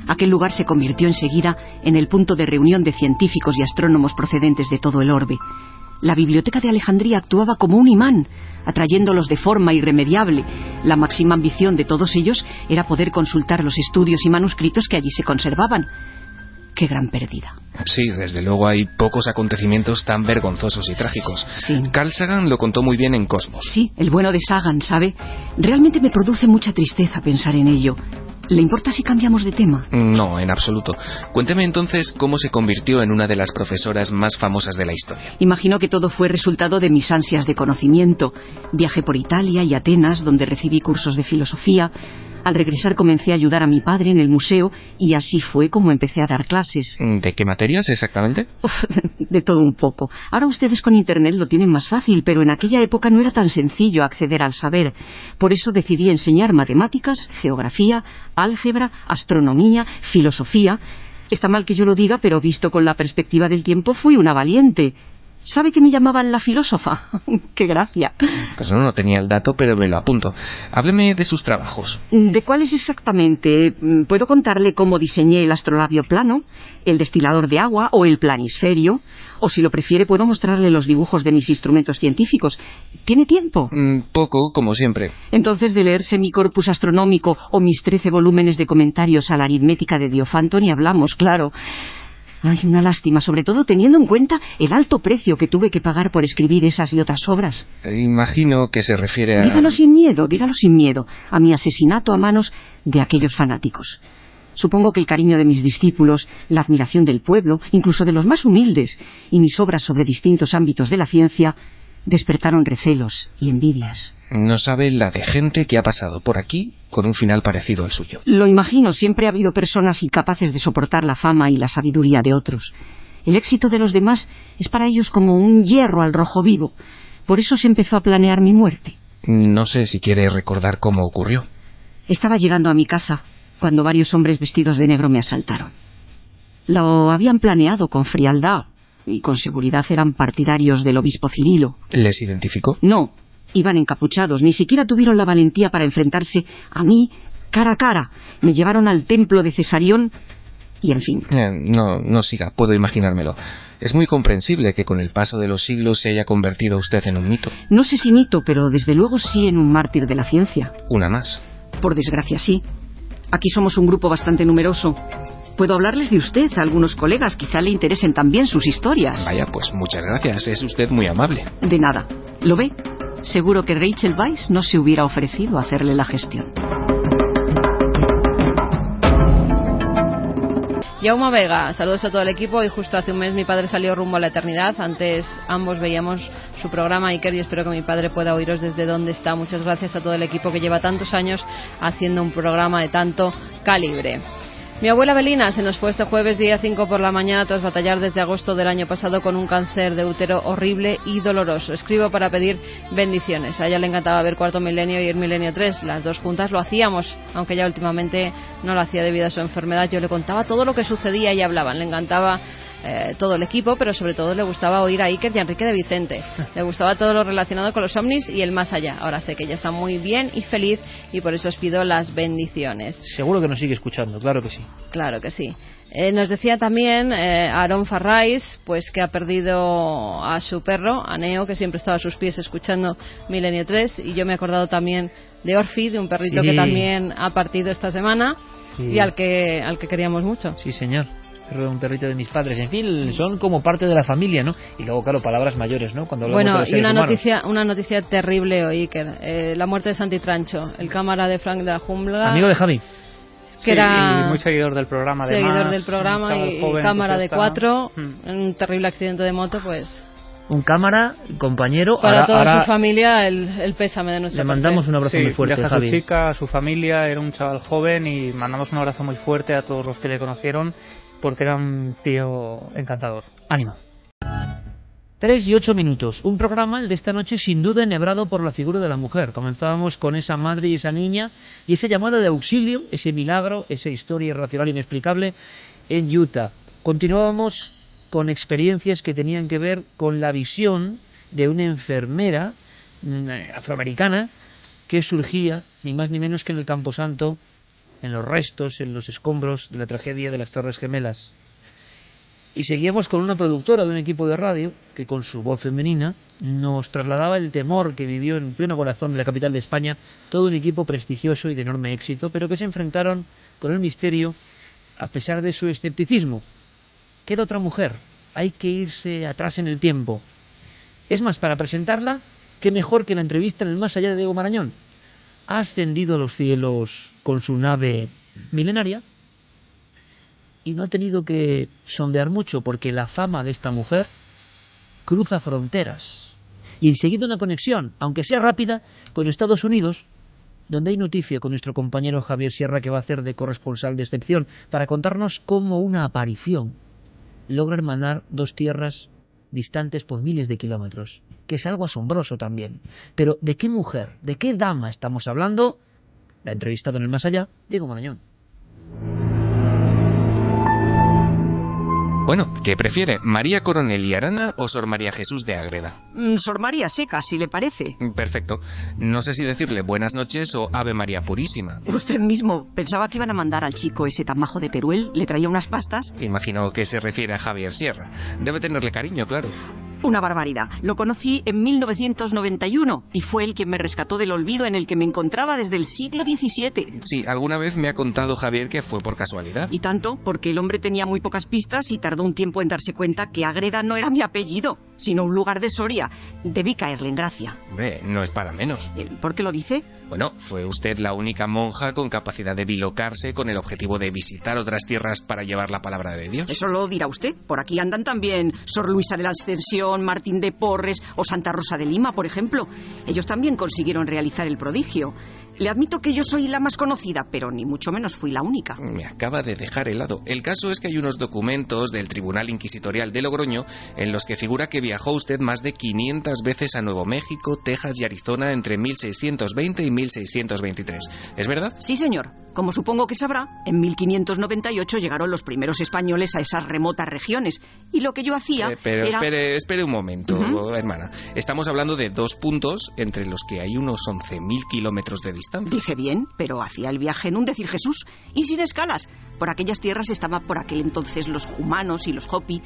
Speaker 9: aquel lugar se convirtió enseguida en el punto de reunión de científicos y astrónomos procedentes de todo el orbe. La biblioteca de Alejandría actuaba como un imán, atrayéndolos de forma irremediable. La máxima ambición de todos ellos era poder consultar los estudios y manuscritos que allí se conservaban. ¡Qué gran pérdida!
Speaker 10: Sí, desde luego hay pocos acontecimientos tan vergonzosos y trágicos.
Speaker 9: Sí.
Speaker 10: Carl Sagan lo contó muy bien en Cosmos.
Speaker 9: Sí, el bueno de Sagan, ¿sabe? Realmente me produce mucha tristeza pensar en ello. ¿Le importa si cambiamos de tema?
Speaker 10: No, en absoluto. Cuénteme entonces cómo se convirtió en una de las profesoras más famosas de la historia.
Speaker 9: Imagino que todo fue resultado de mis ansias de conocimiento. Viajé por Italia y Atenas, donde recibí cursos de filosofía. Al regresar comencé a ayudar a mi padre en el museo y así fue como empecé a dar clases.
Speaker 10: ¿De qué materias exactamente?
Speaker 9: De todo un poco. Ahora ustedes con Internet lo tienen más fácil, pero en aquella época no era tan sencillo acceder al saber. Por eso decidí enseñar matemáticas, geografía, álgebra, astronomía, filosofía. Está mal que yo lo diga, pero visto con la perspectiva del tiempo fui una valiente. ¿Sabe que me llamaban la filósofa? ¡Qué gracia!
Speaker 10: Pues no tenía el dato, pero me lo apunto. Hábleme de sus trabajos.
Speaker 9: ¿De cuáles exactamente? Puedo contarle cómo diseñé el astrolabio plano, el destilador de agua o el planisferio. O si lo prefiere, puedo mostrarle los dibujos de mis instrumentos científicos. ¿Tiene tiempo?
Speaker 10: Poco, como siempre.
Speaker 9: Entonces, de leerse mi corpus astronómico o mis 13 volúmenes de comentarios a la aritmética de Diofanto ni hablamos, claro. Ay, una lástima, sobre todo teniendo en cuenta el alto precio que tuve que pagar por escribir esas y otras obras.
Speaker 10: Imagino que se refiere a...
Speaker 9: Dígalo sin miedo, a mi asesinato a manos de aquellos fanáticos. Supongo que el cariño de mis discípulos, la admiración del pueblo, incluso de los más humildes, y mis obras sobre distintos ámbitos de la ciencia, despertaron recelos y envidias.
Speaker 10: No sabe la de gente que ha pasado por aquí con un final parecido al suyo.
Speaker 9: Lo imagino, siempre ha habido personas incapaces de soportar la fama y la sabiduría de otros. El éxito de los demás es para ellos como un hierro al rojo vivo. Por eso se empezó a planear mi muerte.
Speaker 10: No sé si quiere recordar cómo ocurrió.
Speaker 9: Estaba llegando a mi casa cuando varios hombres vestidos de negro me asaltaron. Lo habían planeado con frialdad y con seguridad eran partidarios del obispo Cirilo.
Speaker 10: ¿Les identificó?
Speaker 9: No, iban encapuchados, ni siquiera tuvieron la valentía para enfrentarse a mí cara a cara. Me llevaron al templo de Cesarión y en fin.
Speaker 10: No siga, puedo imaginármelo. Es muy comprensible que con el paso de los siglos se haya convertido usted en un mito.
Speaker 9: No sé si mito, pero desde luego sí en un mártir de la ciencia.
Speaker 10: Una más.
Speaker 9: Por desgracia sí. Aquí somos un grupo bastante numeroso. Puedo hablarles de usted a algunos colegas, quizá le interesen también sus historias.
Speaker 10: Vaya, pues muchas gracias, es usted muy amable.
Speaker 9: De nada. ¿Lo ve? Seguro que Rachel Weisz no se hubiera ofrecido a hacerle la gestión.
Speaker 3: Jaume Vega, saludos a todo el equipo. Y justo hace un mes mi padre salió rumbo a la eternidad. Antes ambos veíamos su programa Iker y espero que mi padre pueda oíros desde donde está. Muchas gracias a todo el equipo que lleva tantos años haciendo un programa de tanto calibre. Mi abuela Belina se nos fue este jueves día 5 por la mañana tras batallar desde agosto del año pasado con un cáncer de útero horrible y doloroso. Escribo para pedir bendiciones. A ella le encantaba ver Cuarto Milenio y El Milenio 3. Las dos juntas lo hacíamos, aunque ella últimamente no lo hacía debido a su enfermedad. Yo le contaba todo lo que sucedía y hablaban. Le encantaba todo el equipo, pero sobre todo le gustaba oír a Iker y a Enrique de Vicente. Le gustaba todo lo relacionado con los ovnis y el más allá. Ahora sé que ella está muy bien y feliz y por eso os pido las bendiciones.
Speaker 1: Seguro que nos sigue escuchando, claro que sí.
Speaker 3: Claro que sí. Nos decía también Aaron Farrais, pues que ha perdido a su perro, a Neo, que siempre estaba a sus pies escuchando Milenio 3, y yo me he acordado también de Orfi, de un perrito que también ha partido esta semana y al que queríamos mucho.
Speaker 1: Sí, señor. Un perrito de mis padres, en fin, son como parte de la familia, ¿no? Y luego, claro, palabras mayores, ¿no? Cuando hablamos de los seres humanos.
Speaker 3: Una noticia terrible hoy, Iker, la muerte de Santi Trancho, el cámara de Frank de la Jungla.
Speaker 1: Amigo de Javi.
Speaker 3: Que era
Speaker 4: y muy seguidor del programa, además.
Speaker 3: Seguidor del programa y cámara de 4, en un terrible accidente de moto, pues...
Speaker 1: Un cámara, compañero...
Speaker 3: Para toda su familia, el pésame de nuestra parte.
Speaker 1: Le mandamos un abrazo muy fuerte,
Speaker 4: Javi.
Speaker 1: A
Speaker 4: su chica, a su familia, era un chaval joven y mandamos un abrazo muy fuerte a todos los que le conocieron, porque era un tío encantador.
Speaker 1: Ánimo. 3 y 8 minutos. Un programa, el de esta noche, sin duda enhebrado por la figura de la mujer. Comenzábamos con esa madre y esa niña y esa llamada de auxilio, ese milagro, esa historia irracional inexplicable en Utah. Continuábamos con experiencias que tenían que ver con la visión de una enfermera afroamericana que surgía ni más ni menos que en el Camposanto, en los restos, en los escombros de la tragedia de las Torres Gemelas. Y seguíamos con una productora de un equipo de radio que con su voz femenina nos trasladaba el temor que vivió en pleno corazón de la capital de España todo un equipo prestigioso y de enorme éxito, pero que se enfrentaron con el misterio a pesar de su escepticismo. ¿Qué era otra mujer? Hay que irse atrás en el tiempo. Es más, para presentarla, qué mejor que la entrevista en el más allá de Diego Marañón. Ha ascendido a los cielos con su nave milenaria y no ha tenido que sondear mucho, porque la fama de esta mujer cruza fronteras y enseguida una conexión, aunque sea rápida, con Estados Unidos, donde hay noticia con nuestro compañero Javier Sierra, que va a hacer de corresponsal de excepción para contarnos cómo una aparición logra hermanar dos tierras distantes por miles de kilómetros, que es algo asombroso también. Pero ¿de qué mujer, de qué dama estamos hablando? La entrevistada en el más allá, Diego Marañón.
Speaker 10: Bueno, ¿qué prefiere? ¿María Coronel y Arana o Sor María Jesús de Ágreda?
Speaker 9: Sor María Seca, si le parece.
Speaker 10: Perfecto. No sé si decirle buenas noches o Ave María Purísima.
Speaker 9: Usted mismo pensaba que iban a mandar al chico ese tan majo de Teruel. ¿Le traía unas pastas?
Speaker 10: Imagino que se refiere a Javier Sierra. Debe tenerle cariño, claro.
Speaker 9: Una barbaridad. Lo conocí en 1991 y fue el quien me rescató del olvido en el que me encontraba desde el siglo XVII.
Speaker 10: Sí, alguna vez me ha contado Javier que fue por casualidad.
Speaker 9: Y tanto, porque el hombre tenía muy pocas pistas y tardó un tiempo en darse cuenta que Ágreda no era mi apellido, sino un lugar de Soria. Debí caerle en gracia.
Speaker 10: Hombre, no es para menos.
Speaker 9: ¿Por qué lo dice?
Speaker 10: Bueno, fue usted la única monja con capacidad de bilocarse con el objetivo de visitar otras tierras para llevar la palabra de Dios.
Speaker 9: Eso lo dirá usted. Por aquí andan también Sor Luisa de la Ascensión, Martín de Porres o Santa Rosa de Lima, por ejemplo. Ellos también consiguieron realizar el prodigio. Le admito que yo soy la más conocida, pero ni mucho menos fui la única.
Speaker 10: Me acaba de dejar helado. El caso es que hay unos documentos del Tribunal Inquisitorial de Logroño en los que figura que viajó usted más de 500 veces a Nuevo México, Texas y Arizona entre 1620 y 1623. ¿Es verdad?
Speaker 9: Sí, señor. Como supongo que sabrá, en 1598 llegaron los primeros españoles a esas remotas regiones. Y lo que yo hacía
Speaker 10: pero
Speaker 9: era...
Speaker 10: espere un momento, hermana. Estamos hablando de dos puntos entre los que hay unos 11.000 kilómetros de distancia.
Speaker 9: Dije bien, pero hacía el viaje en un decir Jesús y sin escalas. Por aquellas tierras estaban por aquel entonces los Jumanos y los Hopi.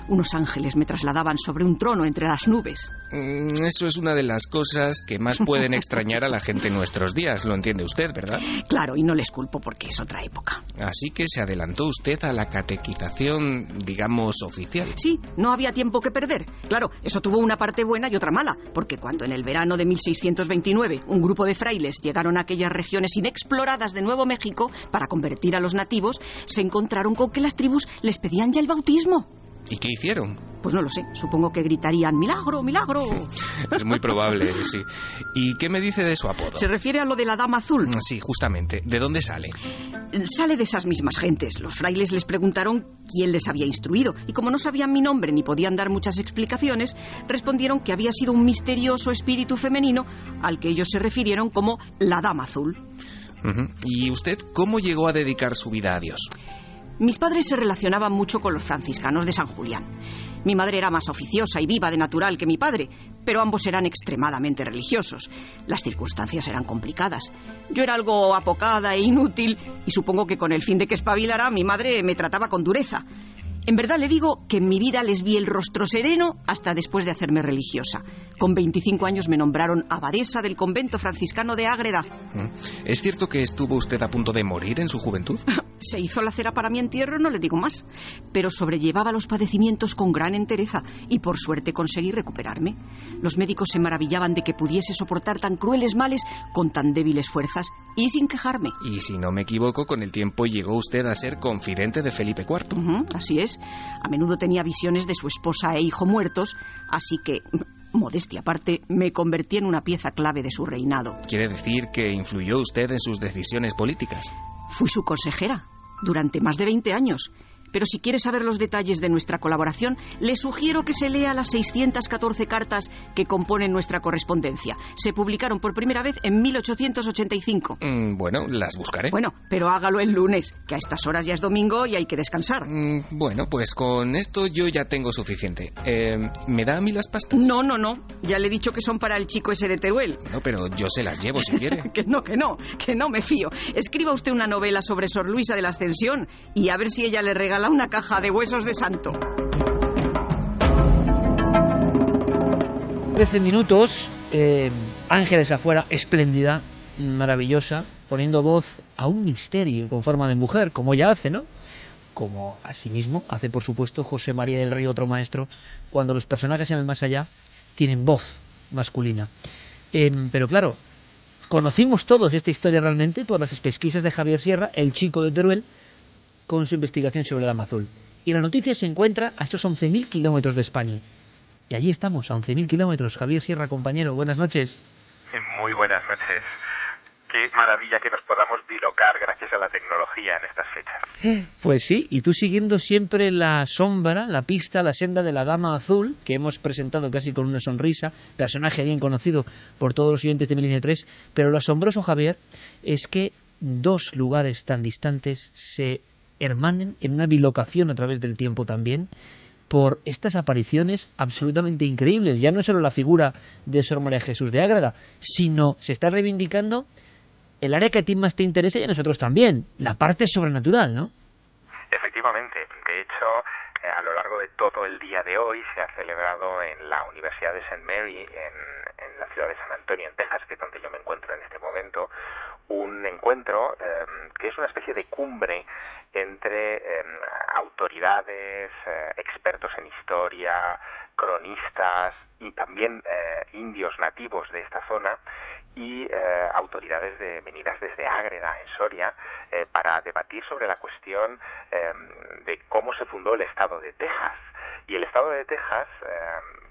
Speaker 9: Unos ángeles me trasladaban sobre un trono entre las nubes.
Speaker 10: Eso es una de las cosas que más pueden extrañar a la gente en nuestros días, lo entiende usted, ¿verdad?
Speaker 9: Claro, y no les culpo porque es otra época.
Speaker 10: Así que se adelantó usted a la catequización, digamos, oficial.
Speaker 9: Sí, no había tiempo que perder. Claro, eso tuvo una parte buena y otra mala, porque cuando en el verano de 1629 un grupo de frailes llegaron a aquellas regiones inexploradas de Nuevo México para convertir a los nativos, se encontraron con que las tribus les pedían ya el bautismo.
Speaker 10: ¿Y qué hicieron?
Speaker 9: Pues no lo sé, supongo que gritarían ¡milagro, milagro!
Speaker 10: Es muy probable, sí. ¿Y qué me dice de su apodo?
Speaker 9: ¿Se refiere a lo de la Dama Azul?
Speaker 10: Sí, justamente. ¿De dónde sale?
Speaker 9: Sale de esas mismas gentes. Los frailes les preguntaron quién les había instruido, y como no sabían mi nombre ni podían dar muchas explicaciones, respondieron que había sido un misterioso espíritu femenino al que ellos se refirieron como la Dama Azul.
Speaker 10: ¿Y usted cómo llegó a dedicar su vida a Dios?
Speaker 9: Mis padres se relacionaban mucho con los franciscanos de San Julián. Mi madre era más oficiosa y viva de natural que mi padre, pero ambos eran extremadamente religiosos. Las circunstancias eran complicadas. Yo era algo apocada e inútil y supongo que con el fin de que espabilara mi madre me trataba con dureza. En verdad le digo que en mi vida les vi el rostro sereno hasta después de hacerme religiosa. Con 25 años me nombraron abadesa del convento franciscano de Ágreda.
Speaker 10: ¿Es cierto que estuvo usted a punto de morir en su juventud?
Speaker 9: Se hizo la cera para mi entierro, no le digo más. Pero sobrellevaba los padecimientos con gran entereza y por suerte conseguí recuperarme. Los médicos se maravillaban de que pudiese soportar tan crueles males con tan débiles fuerzas y sin quejarme.
Speaker 10: Y si no me equivoco, con el tiempo llegó usted a ser confidente de Felipe IV.
Speaker 9: Así es. A menudo tenía visiones de su esposa e hijo muertos, así que, modestia aparte, me convertí en una pieza clave de su reinado.
Speaker 10: ¿Quiere decir que influyó usted en sus decisiones políticas?
Speaker 9: Fui su consejera durante más de 20 años. Pero si quiere saber los detalles de nuestra colaboración, le sugiero que se lea las 614 cartas que componen nuestra correspondencia. Se publicaron por primera vez en 1885.
Speaker 10: Bueno, las buscaré.
Speaker 9: Bueno, pero hágalo el lunes, que a estas horas ya es domingo y hay que descansar.
Speaker 10: Bueno, pues con esto yo ya tengo suficiente. ¿Me da a mí las pastas?
Speaker 9: No. Ya le he dicho que son para el chico ese de Teruel.
Speaker 10: No, pero yo se las llevo si quiere.
Speaker 9: Que no me fío. Escriba usted una novela sobre Sor Luisa de la Ascensión y a ver si ella le regala una caja de huesos de santo.
Speaker 1: 13 minutos, Ángeles afuera, espléndida, maravillosa, poniendo voz a un misterio con forma de mujer, como ella hace, ¿no? Como asimismo hace, por supuesto, José María del Río, otro maestro, cuando los personajes en el más allá tienen voz masculina. Pero claro, conocimos todos esta historia realmente por las pesquisas de Javier Sierra, el chico de Teruel, con su investigación sobre la Dama Azul. Y la noticia se encuentra a estos 11.000 kilómetros de España. Y allí estamos, a 11.000 kilómetros. Javier Sierra, compañero, buenas noches.
Speaker 11: Muy buenas noches. Qué maravilla que nos podamos bilocar gracias a la tecnología en estas fechas.
Speaker 1: Pues sí, y tú siguiendo siempre la sombra, la pista, la senda de la Dama Azul, que hemos presentado casi con una sonrisa, personaje bien conocido por todos los oyentes de Milenio 3, pero lo asombroso, Javier, es que dos lugares tan distantes se hermanen en una bilocación a través del tiempo también, por estas apariciones absolutamente increíbles. Ya no es solo la figura de Sor María Jesús de Ágreda, sino se está reivindicando el área que a ti más te interesa y a nosotros también, la parte sobrenatural, ¿no?
Speaker 11: Efectivamente. De hecho, a lo largo de todo el día de hoy se ha celebrado en la Universidad de St. Mary, en la ciudad de San Antonio, en Texas, que es donde yo me encuentro en este momento, un encuentro que es una especie de cumbre entre autoridades, expertos en historia, cronistas y también indios nativos de esta zona y autoridades venidas desde Ágreda, en Soria, para debatir sobre la cuestión de cómo se fundó el estado de Texas. Y el estado de Texas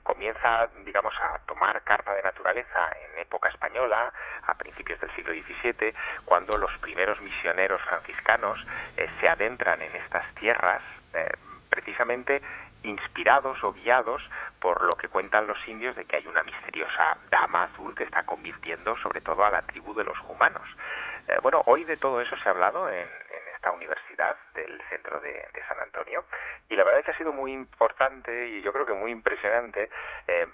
Speaker 11: comienza, digamos, a tomar carta de naturaleza en época española, a principios del siglo XVII, cuando los primeros misioneros franciscanos se adentran en estas tierras, precisamente inspirados o guiados por lo que cuentan los indios de que hay una misteriosa dama azul que está convirtiendo sobre todo a la tribu de los humanos. Bueno, hoy de todo eso se ha hablado en esta universidad del centro de San Antonio, y la verdad es que ha sido muy importante y yo creo que muy impresionante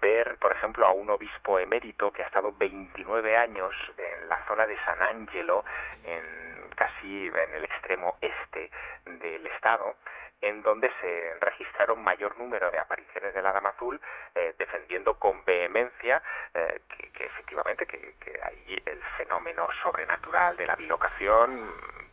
Speaker 11: ver, por ejemplo, a un obispo emérito que ha estado 29 años en la zona de San Ángelo, casi en el extremo este del estado, en donde se registraron mayor número de apariciones de la Dama Azul, defendiendo con vehemencia que efectivamente que ahí el fenómeno sobrenatural de la bilocación,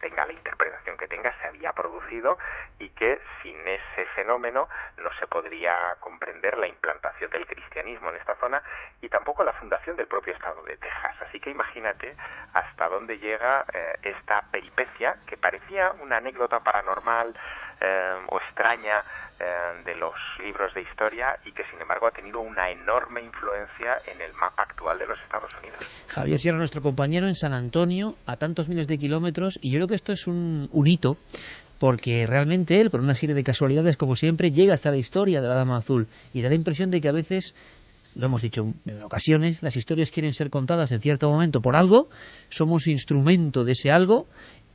Speaker 11: tenga la interpretación que tenga, se había producido y que sin ese fenómeno no se podría comprender la implantación del cristianismo en esta zona y tampoco la fundación del propio estado de Texas. Así que imagínate hasta dónde llega esta peripecia que parecía una anécdota paranormal o extraña de los libros de historia y que sin embargo ha tenido una enorme influencia en el mapa actual de los Estados Unidos.
Speaker 1: Javier Sierra, nuestro compañero en San Antonio, a tantos miles de kilómetros, y yo creo que esto es un hito, porque realmente él, por una serie de casualidades como siempre, llega hasta la historia de la Dama Azul y da la impresión de que a veces, lo hemos dicho en ocasiones, las historias quieren ser contadas en cierto momento por algo, somos instrumento de ese algo.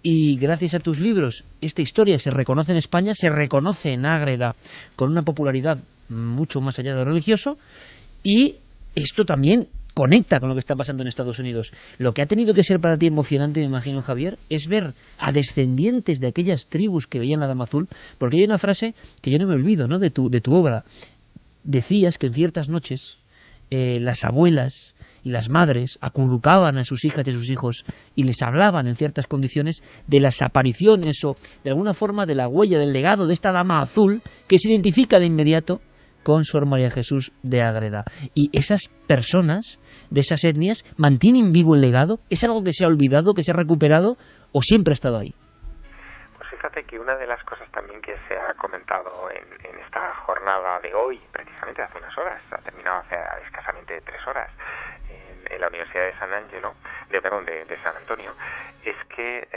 Speaker 1: Y gracias a tus libros, esta historia se reconoce en España, se reconoce en Ágreda con una popularidad mucho más allá de lo religioso, y esto también conecta con lo que está pasando en Estados Unidos. Lo que ha tenido que ser para ti emocionante, me imagino, Javier, es ver a descendientes de aquellas tribus que veían la Dama Azul, porque hay una frase que yo no me olvido, ¿no?, de tu obra. Decías que en ciertas noches las abuelas y las madres acurrucaban a sus hijas y a sus hijos y les hablaban en ciertas condiciones de las apariciones o de alguna forma de la huella, del legado de esta Dama Azul que se identifica de inmediato con Sor María Jesús de Ágreda. Y esas personas de esas etnias mantienen vivo el legado. ¿Es algo que se ha olvidado, que se ha recuperado o siempre ha estado ahí?
Speaker 11: Pues fíjate que una de las cosas también que se ha comentado en esta jornada de hoy, precisamente hace unas horas, ha terminado hace escasamente 3 horas, en la Universidad de San Ángelo, de San Antonio, es que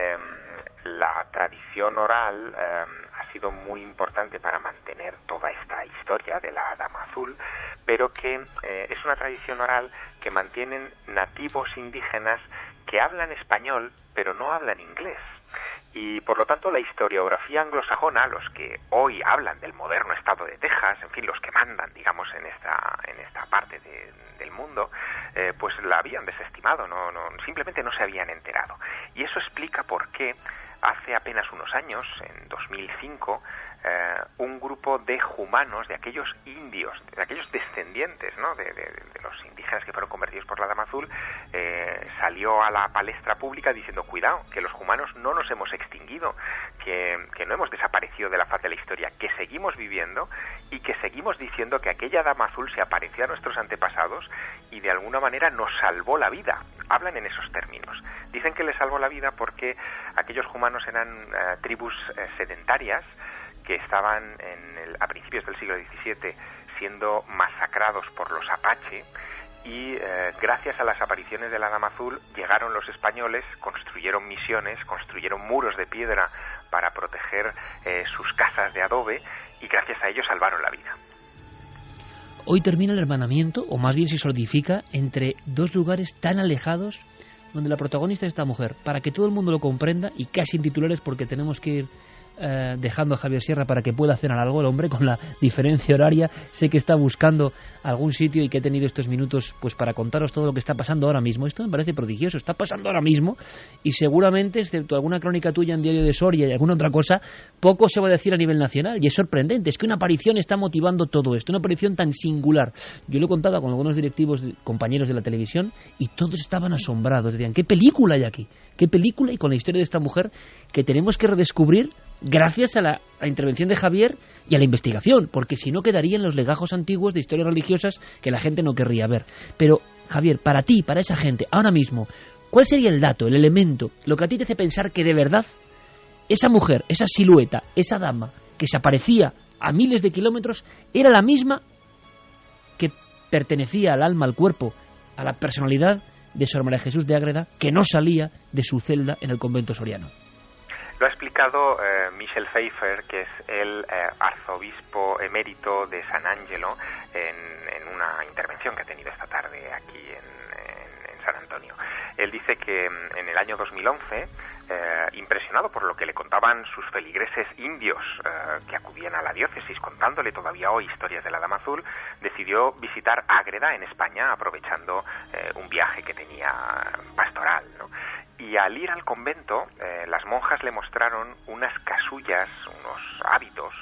Speaker 11: la tradición oral ha sido muy importante para mantener toda esta historia de la Dama Azul, pero que es una tradición oral que mantienen nativos indígenas que hablan español pero no hablan inglés. Y por lo tanto la historiografía anglosajona, los que hoy hablan del moderno estado de Texas, en fin, los que mandan, digamos, en esta parte del mundo, pues la habían desestimado, simplemente no se habían enterado. Y eso explica por qué hace apenas unos años, en 2005, un grupo de humanos, de aquellos indios, de aquellos descendientes, ¿no?, de los indígenas que fueron convertidos por la Dama Azul, salió a la palestra pública diciendo: cuidado, que los humanos no nos hemos extinguido, que no hemos desaparecido de la faz de la historia, que seguimos viviendo y que seguimos diciendo que aquella Dama Azul se apareció a nuestros antepasados y de alguna manera nos salvó la vida. Hablan en esos términos. Dicen que les salvó la vida porque aquellos humanos eran tribus sedentarias que estaban a principios del siglo XVII siendo masacrados por los apache, y gracias a las apariciones de la Dama Azul llegaron los españoles, construyeron misiones, construyeron muros de piedra para proteger sus casas de adobe, y gracias a ello salvaron la vida.
Speaker 1: Hoy termina el hermanamiento, o más bien se solidifica, entre dos lugares tan alejados, donde la protagonista es esta mujer, para que todo el mundo lo comprenda, y casi en titulares, porque tenemos que ir dejando a Javier Sierra para que pueda cenar algo. El hombre, con la diferencia horaria, sé que está buscando algún sitio y que he tenido estos minutos pues para contaros todo lo que está pasando ahora mismo. Esto me parece prodigioso, está pasando ahora mismo, y seguramente, excepto alguna crónica tuya en Diario de Soria y alguna otra cosa, poco se va a decir a nivel nacional, y es sorprendente. Es que una aparición está motivando todo esto, una aparición tan singular. Yo lo he contado con algunos directivos, compañeros de la televisión, y todos estaban asombrados, decían: ¿qué película hay aquí? ¿Qué película? Y con la historia de esta mujer que tenemos que redescubrir gracias a la intervención de Javier y a la investigación, porque si no quedarían los legajos antiguos de historias religiosas que la gente no querría ver. Pero, Javier, para ti, para esa gente, ahora mismo, ¿cuál sería el dato, el elemento, lo que a ti te hace pensar que de verdad esa mujer, esa silueta, esa dama que se aparecía a miles de kilómetros era la misma que pertenecía al alma, al cuerpo, a la personalidad de Sor María Jesús de Ágreda, que no salía de su celda en el convento soriano?
Speaker 11: Lo ha explicado Michel Pfeiffer, que es el arzobispo emérito de San Angelo, en una intervención que ha tenido esta tarde aquí en San Antonio. Él dice que en el año 2011, impresionado por lo que le contaban sus feligreses indios que acudían a la diócesis, contándole todavía hoy historias de la Dama Azul, decidió visitar Ágreda en España, aprovechando un viaje que tenía pastoral, ¿no? Y al ir al convento, las monjas le mostraron unas casullas, unos hábitos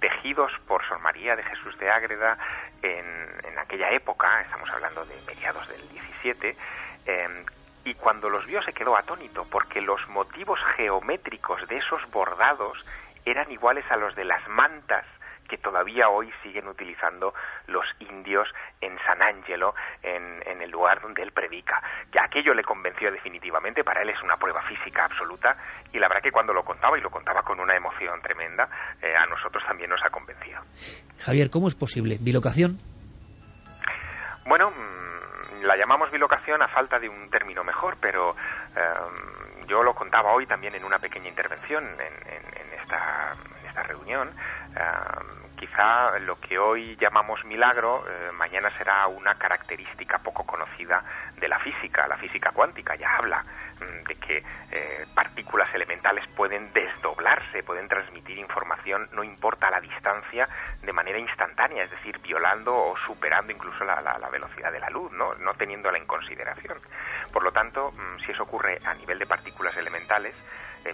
Speaker 11: tejidos por Sor María de Jesús de Ágreda en aquella época, estamos hablando de mediados del 17, y cuando los vio se quedó atónito, porque los motivos geométricos de esos bordados eran iguales a los de las mantas que todavía hoy siguen utilizando los indios en San Angelo, en el lugar donde él predica. Que aquello le convenció definitivamente. Para él es una prueba física absoluta, y la verdad que cuando lo contaba, y lo contaba con una emoción tremenda, a nosotros también nos ha convencido.
Speaker 1: Javier, ¿cómo es posible? ¿Bilocación?
Speaker 11: Bueno, la llamamos bilocación a falta de un término mejor, pero yo lo contaba hoy también en una pequeña intervención en esta reunión. Quizá lo que hoy llamamos milagro, mañana será una característica poco conocida de la física cuántica. Ya habla de que partículas elementales pueden desdoblarse, pueden transmitir información, no importa la distancia, de manera instantánea, es decir, violando o superando incluso la velocidad de la luz, no teniéndola en consideración. Por lo tanto, si eso ocurre a nivel de partículas elementales,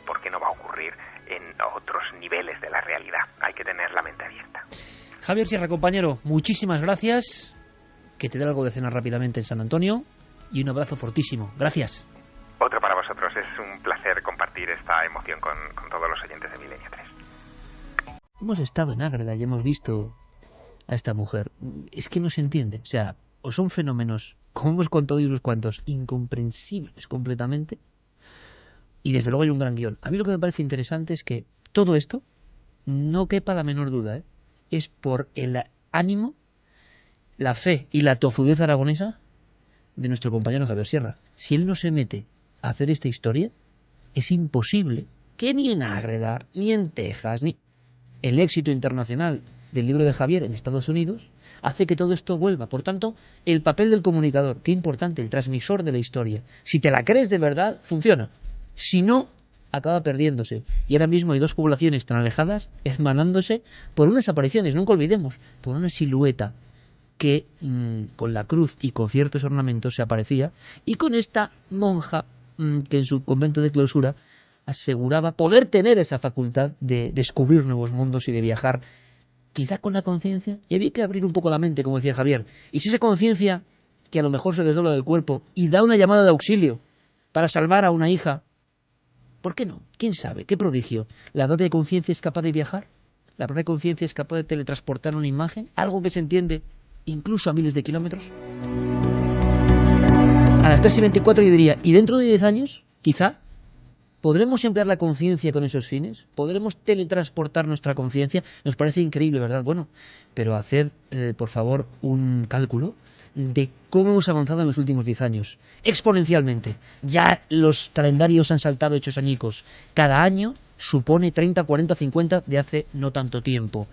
Speaker 11: ¿por qué no va a ocurrir en otros niveles de la realidad? Hay que tener la mente abierta.
Speaker 1: Javier Sierra, compañero, muchísimas gracias. Que te dé algo de cenar rápidamente en San Antonio, y un abrazo fortísimo. Gracias.
Speaker 11: Otro para vosotros. Es un placer compartir esta emoción con todos los oyentes de Milenio 3.
Speaker 1: Hemos estado en Ágreda y hemos visto a esta mujer. Es que no se entiende. O sea, o son fenómenos, como hemos contado unos cuantos, incomprensibles completamente, y desde luego hay un gran guión. A mí lo que me parece interesante es que todo esto, no quepa la menor duda, es por el ánimo, la fe y la tozudez aragonesa de nuestro compañero Javier Sierra. Si él no se mete a hacer esta historia, es imposible que ni en Ágreda, ni en Texas, el éxito internacional del libro de Javier en Estados Unidos hace que todo esto vuelva. Por tanto, el papel del comunicador, qué importante, el transmisor de la historia. Si te la crees de verdad, funciona. Si no, acaba perdiéndose. Y ahora mismo hay dos poblaciones tan alejadas, hermanándose por unas apariciones, nunca olvidemos, por una silueta que con la cruz y con ciertos ornamentos se aparecía, y con esta monja que en su convento de clausura aseguraba poder tener esa facultad de descubrir nuevos mundos y de viajar, quizá con la conciencia. Y había que abrir un poco la mente, como decía Javier. Y si esa conciencia, que a lo mejor se desdobla del cuerpo y da una llamada de auxilio para salvar a una hija, ¿por qué no? ¿Quién sabe? ¿Qué prodigio? ¿La propia conciencia es capaz de viajar? ¿La propia conciencia es capaz de teletransportar una imagen? ¿Algo que se entiende incluso a miles de kilómetros? A las 3:24 yo diría, ¿y dentro de 10 años, quizá, podremos emplear la conciencia con esos fines? ¿Podremos teletransportar nuestra conciencia? Nos parece increíble, ¿verdad? Bueno, pero haced, por favor, un cálculo de cómo hemos avanzado en los últimos 10 años. Exponencialmente. Ya los calendarios han saltado hechos añicos. Cada año supone 30, 40, 50 de hace no tanto tiempo.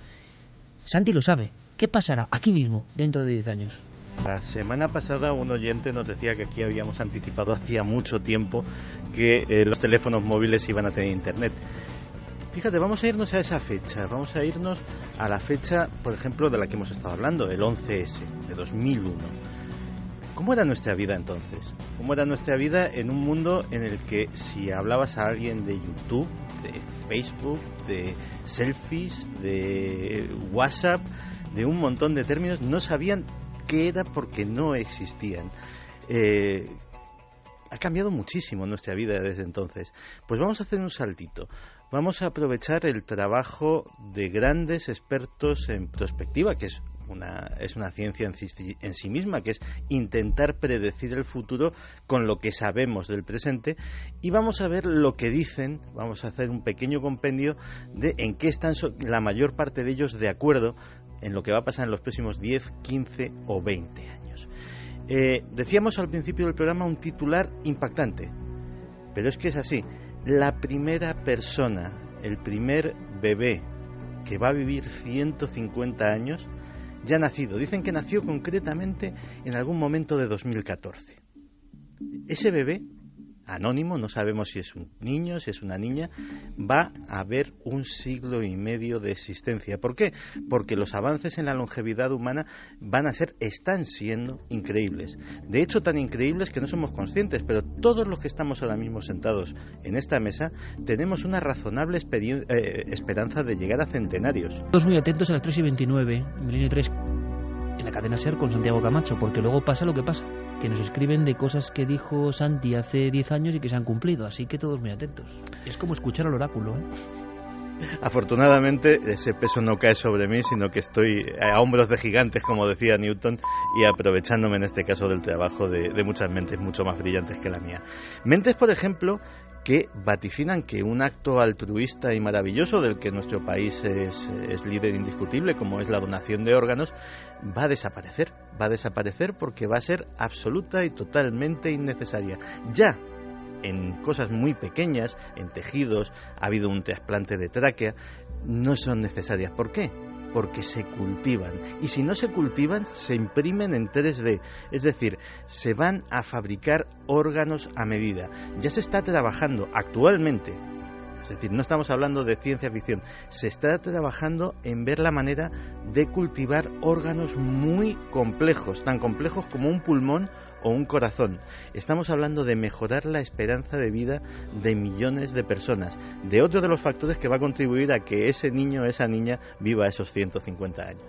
Speaker 1: Santi lo sabe. ¿Qué pasará aquí mismo, dentro de 10 años?
Speaker 2: La semana pasada un oyente nos decía que aquí habíamos anticipado hacía mucho tiempo que los teléfonos móviles iban a tener internet. Fíjate, vamos a irnos a esa fecha, vamos a irnos a la fecha, por ejemplo, de la que hemos estado hablando, el 11S de 2001. ¿Cómo era nuestra vida entonces? ¿Cómo era nuestra vida en un mundo en el que si hablabas a alguien de YouTube, de Facebook, de selfies, de WhatsApp, de un montón de términos, no sabían qué era porque no existían? Ha cambiado muchísimo nuestra vida desde entonces. Pues vamos a hacer un saltito. Vamos a aprovechar el trabajo de grandes expertos en prospectiva, que es una ciencia en sí misma, que es intentar predecir el futuro con lo que sabemos del presente, y vamos a ver lo que dicen, vamos a hacer un pequeño compendio de en qué están la mayor parte de ellos de acuerdo en lo que va a pasar en los próximos 10, 15 o 20 años. Decíamos al principio del programa un titular impactante, pero es que es así. La primera persona, el primer bebé que va a vivir 150 años, ya ha nacido. Dicen que nació concretamente en algún momento de 2014. Ese bebé, anónimo, no sabemos si es un niño, si es una niña, va a haber 1,5 siglos de existencia. ¿Por qué? Porque los avances en la longevidad humana están siendo increíbles. De hecho, tan increíbles que no somos conscientes, pero todos los que estamos ahora mismo sentados en esta mesa tenemos una razonable esperanza de llegar a centenarios.
Speaker 1: Todos muy atentos a las 3:29, Milenio 3, en la cadena SER con Santiago Camacho, porque luego pasa lo que pasa, que nos escriben de cosas que dijo Santi hace 10 años y que se han cumplido, así que todos muy atentos. Es como escuchar al oráculo, ¿eh?
Speaker 2: Afortunadamente ese peso no cae sobre mí, sino que estoy a hombros de gigantes, como decía Newton, y aprovechándome en este caso del trabajo de muchas mentes mucho más brillantes que la mía. Mentes, por ejemplo, que vaticinan que un acto altruista y maravilloso del que nuestro país es líder indiscutible, como es la donación de órganos, va a desaparecer porque va a ser absoluta y totalmente innecesaria. Ya en cosas muy pequeñas, en tejidos, ha habido un trasplante de tráquea, no son necesarias. ¿Por qué? Porque se cultivan, y si no se cultivan, se imprimen en 3D, es decir, se van a fabricar órganos a medida. Ya se está trabajando actualmente, es decir, no estamos hablando de ciencia ficción, se está trabajando en ver la manera de cultivar órganos muy complejos, tan complejos como un pulmón o un corazón. Estamos hablando de mejorar la esperanza de vida de millones de personas, de otro de los factores que va a contribuir a que ese niño o esa niña viva esos 150 años.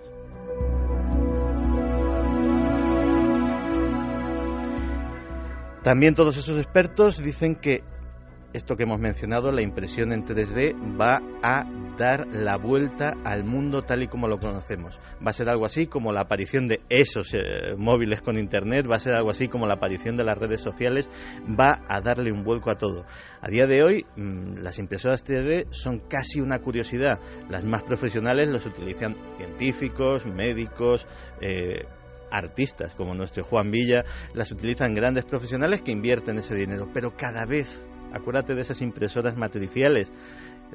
Speaker 2: También todos esos expertos dicen que esto que hemos mencionado, la impresión en 3D, va a dar la vuelta al mundo tal y como lo conocemos. Va a ser algo así como la aparición de esos móviles con internet, va a ser algo así como la aparición de las redes sociales, va a darle un vuelco a todo. A día de hoy, las impresoras 3D son casi una curiosidad. Las más profesionales los utilizan científicos, médicos, artistas como nuestro Juan Villa, las utilizan grandes profesionales que invierten ese dinero, pero cada vez, acuérdate de esas impresoras matriciales,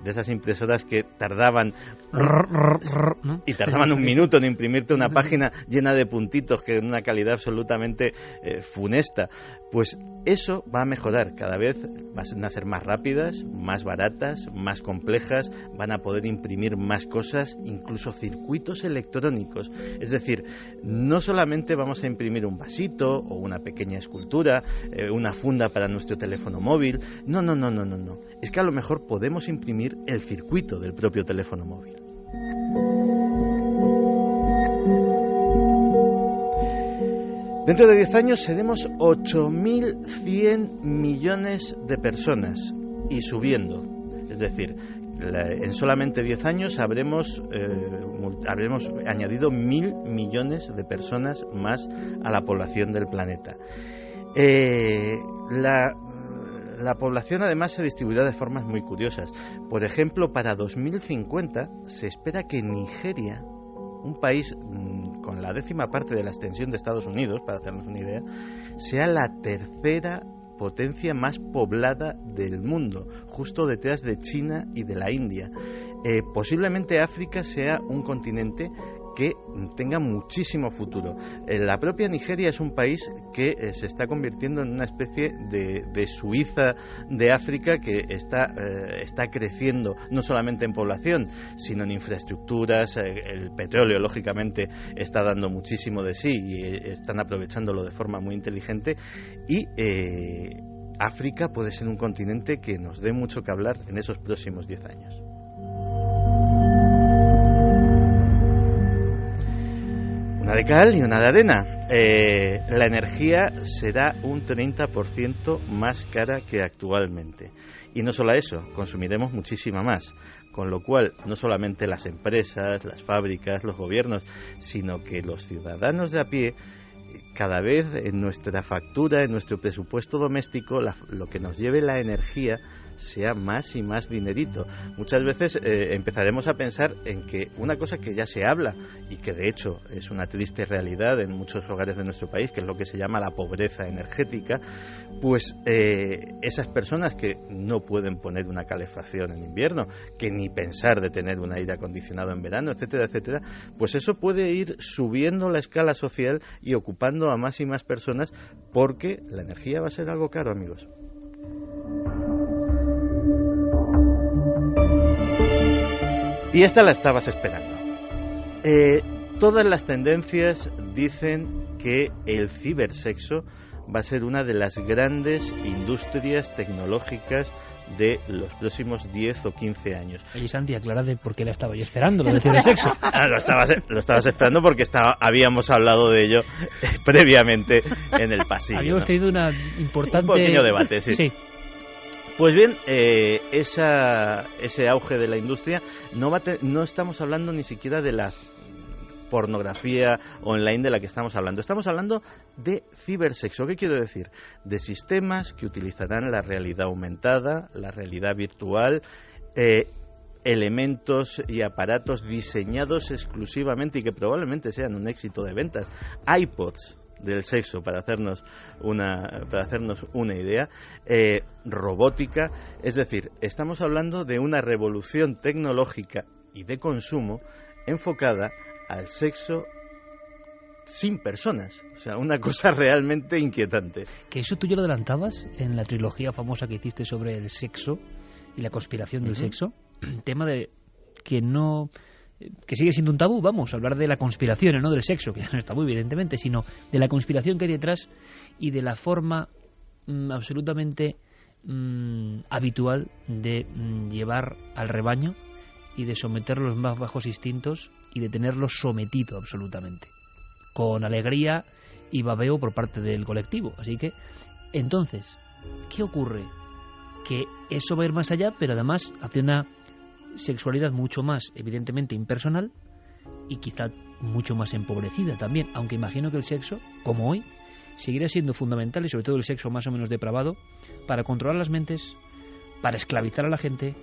Speaker 2: de esas impresoras que tardaban un minuto en imprimirte una página llena de puntitos que de una calidad absolutamente funesta. Pues eso va a mejorar, cada vez van a ser más rápidas, más baratas, más complejas, van a poder imprimir más cosas, incluso circuitos electrónicos. Es decir, no solamente vamos a imprimir un vasito o una pequeña escultura, una funda para nuestro teléfono móvil, no. Es que a lo mejor podemos imprimir el circuito del propio teléfono móvil. Dentro de 10 años seremos 8.100 millones de personas y subiendo. Es decir, en solamente 10 años habremos añadido 1.000 millones de personas más a la población del planeta. La población además se distribuirá de formas muy curiosas. Por ejemplo, para 2050 se espera que Nigeria, un país con la 10ª parte de la extensión de Estados Unidos, para hacernos una idea, sea la tercera potencia más poblada del mundo, justo detrás de China y de la India. Posiblemente África sea un continente que tenga muchísimo futuro. La propia Nigeria es un país que se está convirtiendo en una especie de Suiza de África, que está creciendo no solamente en población, sino en infraestructuras. El petróleo, lógicamente, está dando muchísimo de sí y están aprovechándolo de forma muy inteligente. Y África puede ser un continente que nos dé mucho que hablar en esos próximos 10 años. Una de cal y una de arena. La energía será un 30% más cara que actualmente. Y no solo eso, consumiremos muchísima más. Con lo cual, no solamente las empresas, las fábricas, los gobiernos, sino que los ciudadanos de a pie, cada vez en nuestra factura, en nuestro presupuesto doméstico, lo que nos lleve la energía sea más y más dinerito. Muchas veces empezaremos a pensar en que una cosa que ya se habla y que de hecho es una triste realidad en muchos hogares de nuestro país, que es lo que se llama la pobreza energética, pues esas personas que no pueden poner una calefacción en invierno, que ni pensar de tener un aire acondicionado en verano, etcétera, etcétera, pues eso puede ir subiendo la escala social y ocupando a más y más personas, porque la energía va a ser algo caro, amigos. Y esta la estabas esperando. Todas las tendencias dicen que el cibersexo va a ser una de las grandes industrias tecnológicas de los próximos 10 o 15 años.
Speaker 1: Oye, Santi, aclara de por qué la estaba yo esperando, lo de cibersexo.
Speaker 2: Lo estabas esperando porque habíamos hablado de ello previamente en el pasillo.
Speaker 1: Habíamos tenido una importante...
Speaker 2: Un pequeño debate, sí. Pues bien, ese auge de la industria no estamos hablando ni siquiera de la pornografía online de la que estamos hablando. Estamos hablando de cibersexo. ¿Qué quiero decir? De sistemas que utilizarán la realidad aumentada, la realidad virtual, elementos y aparatos diseñados exclusivamente y que probablemente sean un éxito de ventas. iPods del sexo, para hacernos una idea, robótica. Es decir, estamos hablando de una revolución tecnológica y de consumo enfocada al sexo sin personas. O sea, una cosa realmente inquietante.
Speaker 1: Que eso tú ya lo adelantabas en la trilogía famosa que hiciste sobre el sexo y la conspiración del sexo. Tema de que sigue siendo un tabú, vamos, hablar de la conspiración, no del sexo, que ya no es tabú, evidentemente, sino de la conspiración que hay detrás y de la forma absolutamente habitual de llevar al rebaño y de someter los más bajos instintos y de tenerlos sometido absolutamente, con alegría y babeo por parte del colectivo. Así que, entonces, ¿qué ocurre? Que eso va a ir más allá, pero además hacia una sexualidad mucho más, evidentemente, impersonal y quizá mucho más empobrecida también, aunque imagino que el sexo, como hoy, seguirá siendo fundamental, y sobre todo el sexo más o menos depravado, para controlar las mentes, para esclavizar a la gente,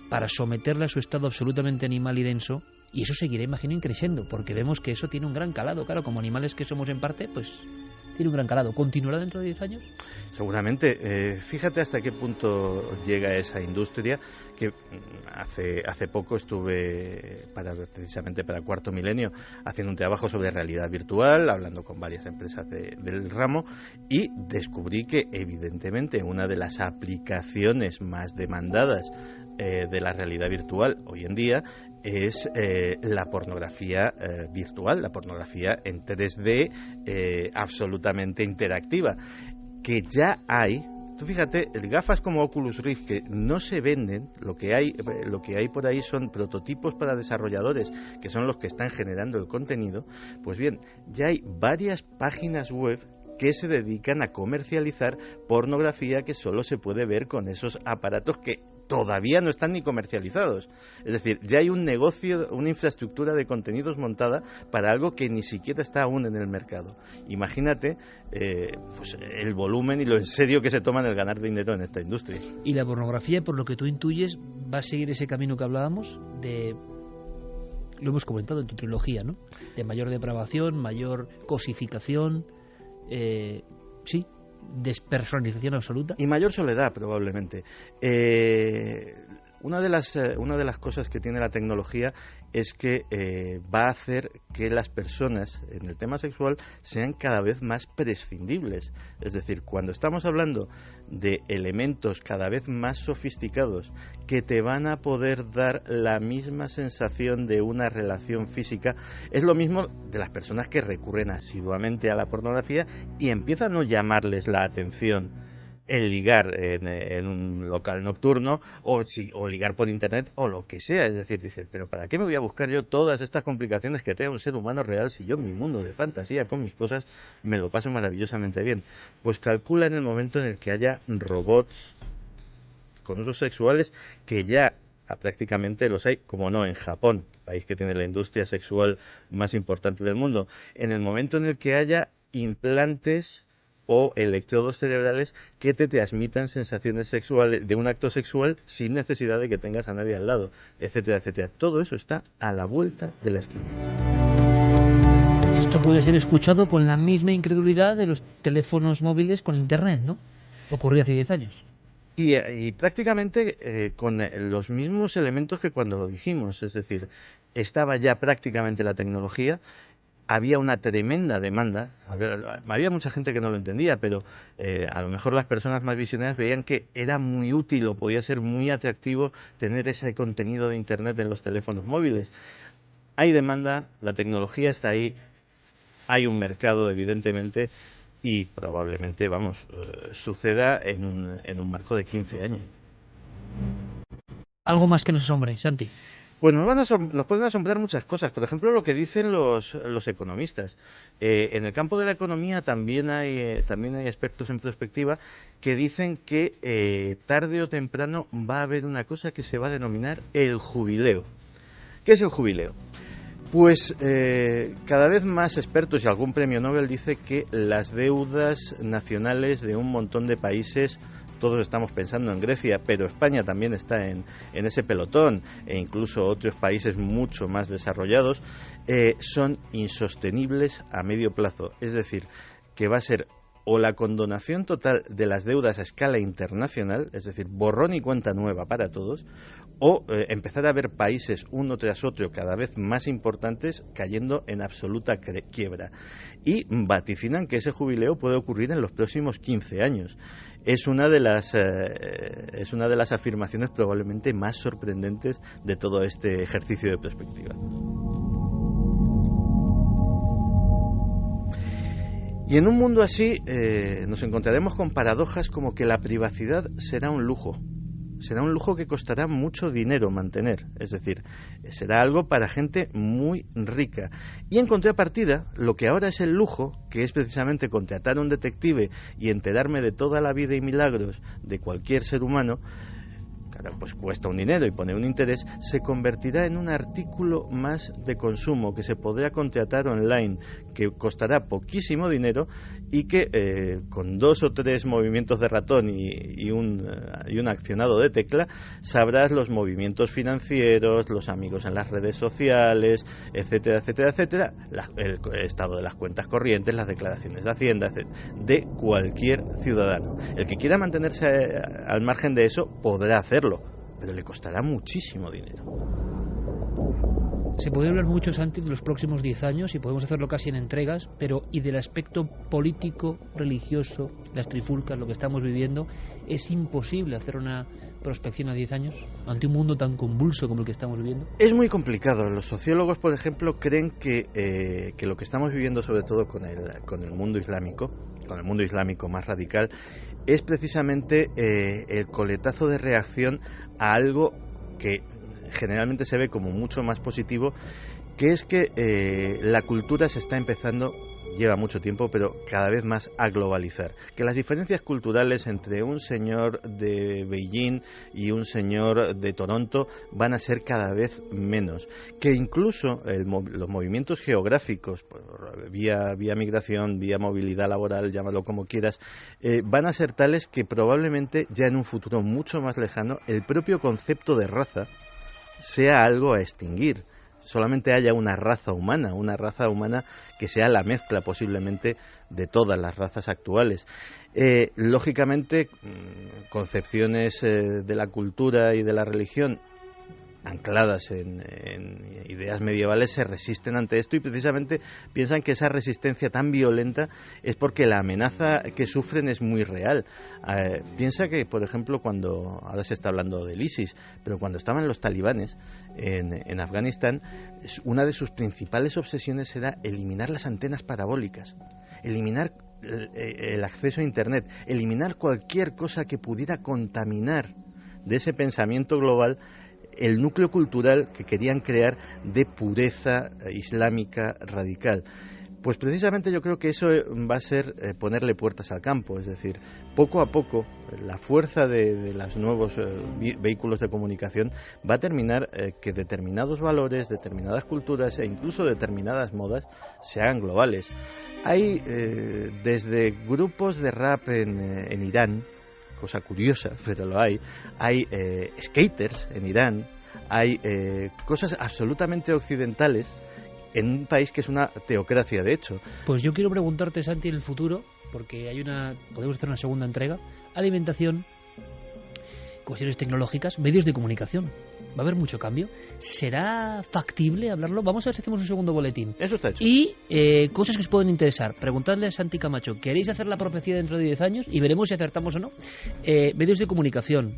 Speaker 1: para someterla a su estado absolutamente animal y denso, y eso seguirá, imagino, creciendo, porque vemos que eso tiene un gran calado. Claro, como animales que somos en parte, pues tiene un gran calado. ¿Continuará dentro de 10 años?
Speaker 2: Seguramente. Fíjate hasta qué punto llega esa industria, que hace poco estuve precisamente para Cuarto Milenio haciendo un trabajo sobre realidad virtual, hablando con varias empresas del ramo, y descubrí que evidentemente una de las aplicaciones más demandadas de la realidad virtual hoy en día es la pornografía virtual, la pornografía en 3D absolutamente interactiva, que ya hay. Tú fíjate, gafas como Oculus Rift que no se venden, lo que hay por ahí son prototipos para desarrolladores, que son los que están generando el contenido. Pues bien, ya hay varias páginas web que se dedican a comercializar pornografía que solo se puede ver con esos aparatos que todavía no están ni comercializados. Es decir, ya hay un negocio, una infraestructura de contenidos montada para algo que ni siquiera está aún en el mercado. Imagínate pues el volumen y lo en serio que se toman el ganar dinero en esta industria.
Speaker 1: Y la pornografía, por lo que tú intuyes, va a seguir ese camino que hablábamos de... Lo hemos comentado en tu trilogía, ¿no? De mayor depravación, mayor cosificación, sí, despersonalización absoluta
Speaker 2: y mayor soledad probablemente. Una de las cosas que tiene la tecnología es que va a hacer que las personas en el tema sexual sean cada vez más prescindibles. Es decir, cuando estamos hablando de elementos cada vez más sofisticados que te van a poder dar la misma sensación de una relación física, es lo mismo de las personas que recurren asiduamente a la pornografía y empieza a no llamarles la atención el ligar en un local nocturno o ligar por internet o lo que sea. Es decir, dices, pero ¿para qué me voy a buscar yo todas estas complicaciones que tenga un ser humano real si yo en mi mundo de fantasía con mis cosas me lo paso maravillosamente bien? Pues calcula en el momento en el que haya robots con usos sexuales, que ya prácticamente los hay, como no, en Japón, país que tiene la industria sexual más importante del mundo. En el momento en el que haya implantes o electrodos cerebrales que te transmitan sensaciones sexuales de un acto sexual sin necesidad de que tengas a nadie al lado, etcétera, etcétera. Todo eso está a la vuelta de la esquina.
Speaker 1: Esto puede ser escuchado con la misma incredulidad de los teléfonos móviles con internet, ¿no? Ocurrió hace 10 años.
Speaker 2: Y prácticamente con los mismos elementos que cuando lo dijimos, es decir, estaba ya prácticamente la tecnología. Había una tremenda demanda, había mucha gente que no lo entendía, pero a lo mejor las personas más visionarias veían que era muy útil o podía ser muy atractivo tener ese contenido de internet en los teléfonos móviles. Hay demanda, la tecnología está ahí, hay un mercado evidentemente y probablemente, suceda en un marco de 15 años.
Speaker 1: Algo más que nos asombre, Santi.
Speaker 2: Pues nos pueden asombrar muchas cosas. Por ejemplo, lo que dicen los economistas. En el campo de la economía también hay expertos en prospectiva que dicen que tarde o temprano va a haber una cosa que se va a denominar el jubileo. ¿Qué es el jubileo? Pues cada vez más expertos y algún premio Nobel dice que las deudas nacionales de un montón de países, todos estamos pensando en Grecia, pero España también está en ese pelotón, e incluso otros países mucho más desarrollados, son insostenibles a medio plazo. Es decir, que va a ser o la condonación total de las deudas a escala internacional, es decir, borrón y cuenta nueva para todos, o empezar a ver países uno tras otro cada vez más importantes cayendo en absoluta quiebra. Y vaticinan que ese jubileo puede ocurrir en los próximos 15 años. Es una de las afirmaciones probablemente más sorprendentes de todo este ejercicio de perspectiva. Y en un mundo así nos encontraremos con paradojas como que la privacidad será un lujo. Será un lujo que costará mucho dinero mantener, es decir, será algo para gente muy rica. Y en contrapartida, lo que ahora es el lujo, que es precisamente contratar a un detective y enterarme de toda la vida y milagros de cualquier ser humano, pues cuesta un dinero y pone un interés, se convertirá en un artículo más de consumo que se podrá contratar online, que costará poquísimo dinero y que con 2 o 3 movimientos de ratón y un accionado de tecla sabrás los movimientos financieros, los amigos en las redes sociales, etcétera, etcétera, etcétera, el estado de las cuentas corrientes, las declaraciones de Hacienda, etcétera, de cualquier ciudadano. El que quiera mantenerse al margen de eso podrá hacerlo, pero le costará muchísimo dinero.
Speaker 1: Se puede hablar mucho, Santi, de los próximos 10 años y podemos hacerlo casi en entregas, pero y del aspecto político, religioso, las trifulcas, lo que estamos viviendo, es imposible hacer una prospección a 10 años ante un mundo tan convulso como el que estamos viviendo.
Speaker 2: Es muy complicado. Los sociólogos, por ejemplo, creen que lo que estamos viviendo, sobre todo con el mundo islámico, con el mundo islámico más radical, es precisamente el coletazo de reacción a algo que generalmente se ve como mucho más positivo, que es que la cultura se está empezando, lleva mucho tiempo, pero cada vez más a globalizar. Que las diferencias culturales entre un señor de Beijing y un señor de Toronto van a ser cada vez menos. Que incluso los movimientos geográficos, vía migración, vía movilidad laboral, llámalo como quieras, van a ser tales que probablemente ya en un futuro mucho más lejano el propio concepto de raza sea algo a extinguir. Solamente haya una raza humana que sea la mezcla posiblemente de todas las razas actuales. Lógicamente, concepciones de la cultura y de la religión ancladas en ideas medievales se resisten ante esto y precisamente piensan que esa resistencia tan violenta es porque la amenaza que sufren es muy real. Piensa que, por ejemplo, ahora se está hablando del ISIS, pero cuando estaban los talibanes en Afganistán, una de sus principales obsesiones era eliminar las antenas parabólicas, eliminar el acceso a Internet, eliminar cualquier cosa que pudiera contaminar de ese pensamiento global el núcleo cultural que querían crear de pureza islámica radical. Pues precisamente yo creo que eso va a ser ponerle puertas al campo, es decir, poco a poco la fuerza de los nuevos vehículos de comunicación va a terminar que determinados valores, determinadas culturas e incluso determinadas modas se hagan globales. Hay desde grupos de rap en Irán, cosa curiosa, pero lo hay skaters en Irán, hay cosas absolutamente occidentales en un país que es una teocracia, de hecho. Pues yo quiero preguntarte, Santi, en el futuro, porque podemos hacer una segunda entrega, alimentación, cuestiones tecnológicas, medios de comunicación. Va a haber mucho cambio. ¿Será factible hablarlo? Vamos a ver si hacemos un segundo boletín. Eso está hecho. Y cosas que os pueden interesar. Preguntadle a Santi Camacho, ¿queréis hacer la profecía dentro de 10 años? Y veremos si acertamos o no. Medios de comunicación,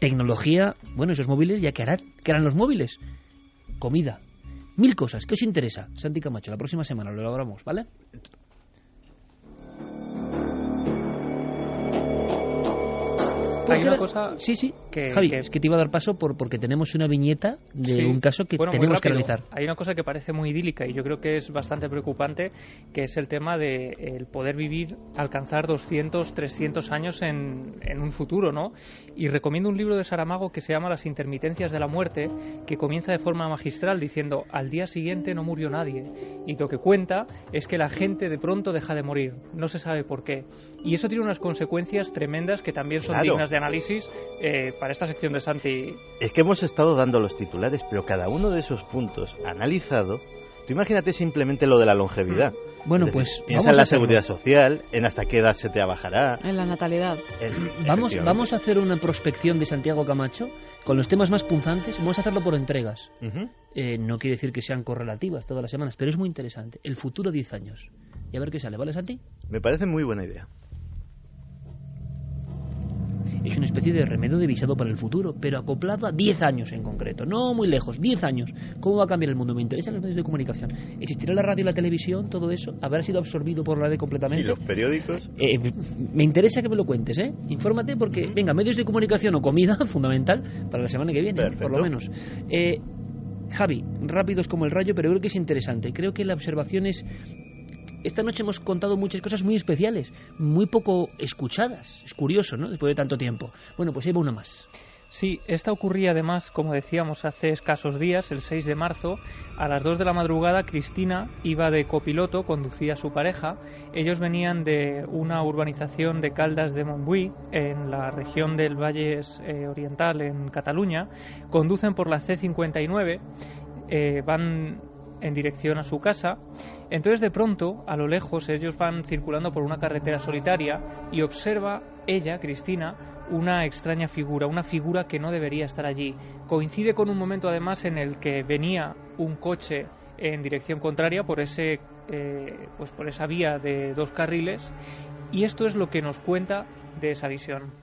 Speaker 2: tecnología, bueno, esos móviles, ya que harán los móviles. Comida. 1000 cosas. ¿Qué os interesa? Santi Camacho, la próxima semana lo logramos, ¿vale?
Speaker 4: Hay una cosa...
Speaker 1: Sí. Javi, es que te iba a dar paso porque tenemos una viñeta de un caso que tenemos que analizar.
Speaker 4: Hay una cosa que parece muy idílica y yo creo que es bastante preocupante, que es el tema de el poder vivir, alcanzar 200, 300 años en un futuro, ¿no? Y recomiendo un libro de Saramago que se llama Las intermitencias de la muerte, que comienza de forma magistral diciendo: al día siguiente no murió nadie. Y lo que cuenta es que la gente de pronto deja de morir, no se sabe por qué. Y eso tiene unas consecuencias tremendas que también son dignas de análisis para esta sección de Santi. Es que hemos estado dando los titulares, pero cada uno de esos puntos analizado, tú imagínate simplemente lo de la longevidad. Bueno, decir, pues piensa en la seguridad social, en hasta qué edad se te bajará,
Speaker 3: en la natalidad.
Speaker 1: Vamos a hacer una prospección de Santiago Camacho con los temas más punzantes. Vamos a hacerlo por entregas. No quiere decir que sean correlativas todas las semanas, pero es muy interesante. El futuro 10 años. Y a ver qué sale, ¿vale, Santi? Me parece muy buena idea. Es una especie de remedio de visado para el futuro, pero acoplado a 10 años en concreto, no muy lejos, 10 años. ¿Cómo va a cambiar el mundo? Me interesan los medios de comunicación. ¿Existirá la radio y la televisión, todo eso? ¿Habrá sido absorbido por la red completamente? ¿Y los periódicos? Me interesa que me lo cuentes, ¿eh? Infórmate porque, venga, medios de comunicación o comida, fundamental, para la semana que viene, por lo menos. Javi, rápidos como el rayo, pero creo que es interesante. Creo que la observación es... Esta noche hemos contado muchas cosas muy especiales, muy poco escuchadas. Es curioso, ¿no? Después de tanto tiempo. Bueno, pues lleva una más.
Speaker 4: Sí, esta ocurría además, como decíamos, hace escasos días, el 6 de marzo, a las 2 de la madrugada. Cristina iba de copiloto, conducía a su pareja. Ellos venían de una urbanización de Caldas de Montbui, en la región del Valles Oriental, en Cataluña. Conducen por la C59, van en dirección a su casa. Entonces, de pronto, a lo lejos, ellos van circulando por una carretera solitaria y observa ella, Cristina, una extraña figura, una figura que no debería estar allí. Coincide con un momento, además, en el que venía un coche en dirección contraria por por esa vía de 2 carriles, y esto es lo que nos cuenta de esa visión.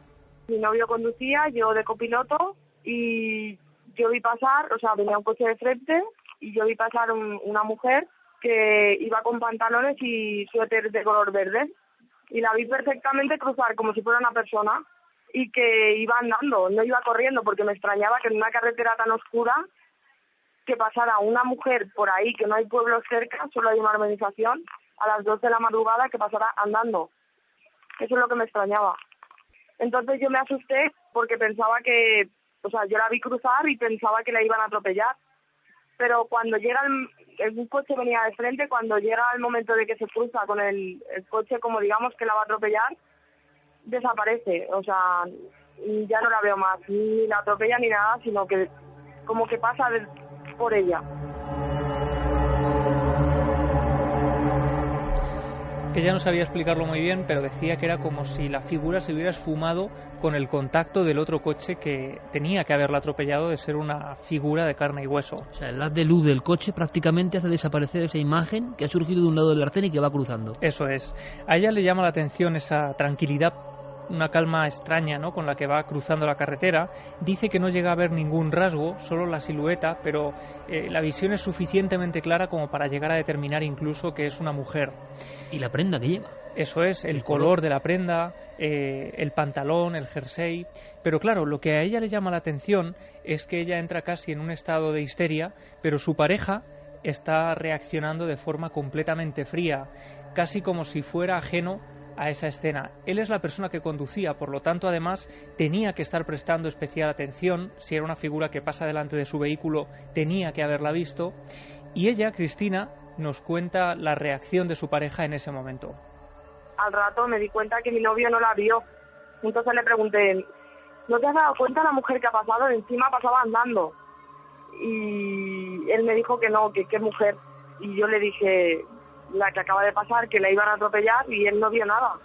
Speaker 12: Mi novio conducía, yo de copiloto, y yo vi pasar, venía un coche de frente y yo vi pasar una mujer que iba con pantalones y suéter de color verde, y la vi perfectamente cruzar como si fuera una persona, y que iba andando, no iba corriendo, porque me extrañaba que en una carretera tan oscura que pasara una mujer por ahí, que no hay pueblos cerca, solo hay una urbanización, a las 2 de la madrugada, que pasara andando. Eso es lo que me extrañaba. Entonces yo me asusté porque pensaba que, yo la vi cruzar y pensaba que la iban a atropellar. Pero cuando llega un coche venía de frente, cuando llega el momento de que se cruza con el coche, como digamos que la va a atropellar, desaparece, ya no la veo más, ni la atropella ni nada, sino que como que pasa por ella.
Speaker 4: Ella no sabía explicarlo muy bien, pero decía que era como si la figura se hubiera esfumado con el contacto del otro coche que tenía que haberla atropellado, de ser una figura de carne y hueso.
Speaker 1: O sea, el haz de luz del coche prácticamente hace desaparecer esa imagen que ha surgido de un lado del arcén y que va cruzando.
Speaker 4: Eso es. A ella le llama la atención esa tranquilidad, una calma extraña, ¿no?, con la que va cruzando la carretera. Dice que no llega a ver ningún rasgo, solo la silueta, pero la visión es suficientemente clara como para llegar a determinar incluso que es una mujer.
Speaker 1: ¿Y la prenda que lleva?
Speaker 4: Eso es, el color de la prenda, el pantalón, el jersey. Pero claro, lo que a ella le llama la atención es que ella entra casi en un estado de histeria, pero su pareja está reaccionando de forma completamente fría, casi como si fuera ajeno a esa escena. Él es la persona que conducía, por lo tanto, además, tenía que estar prestando especial atención. Si era una figura que pasa delante de su vehículo, tenía que haberla visto. Y ella, Cristina, nos cuenta la reacción de su pareja en ese momento.
Speaker 12: Al rato me di cuenta que mi novio no la vio. Entonces le pregunté, ¿no te has dado cuenta la mujer que ha pasado? Encima pasaba andando. Y él me dijo que no, que qué mujer. Y yo le dije, la que acaba de pasar, que la iban a atropellar, y él no vio nada.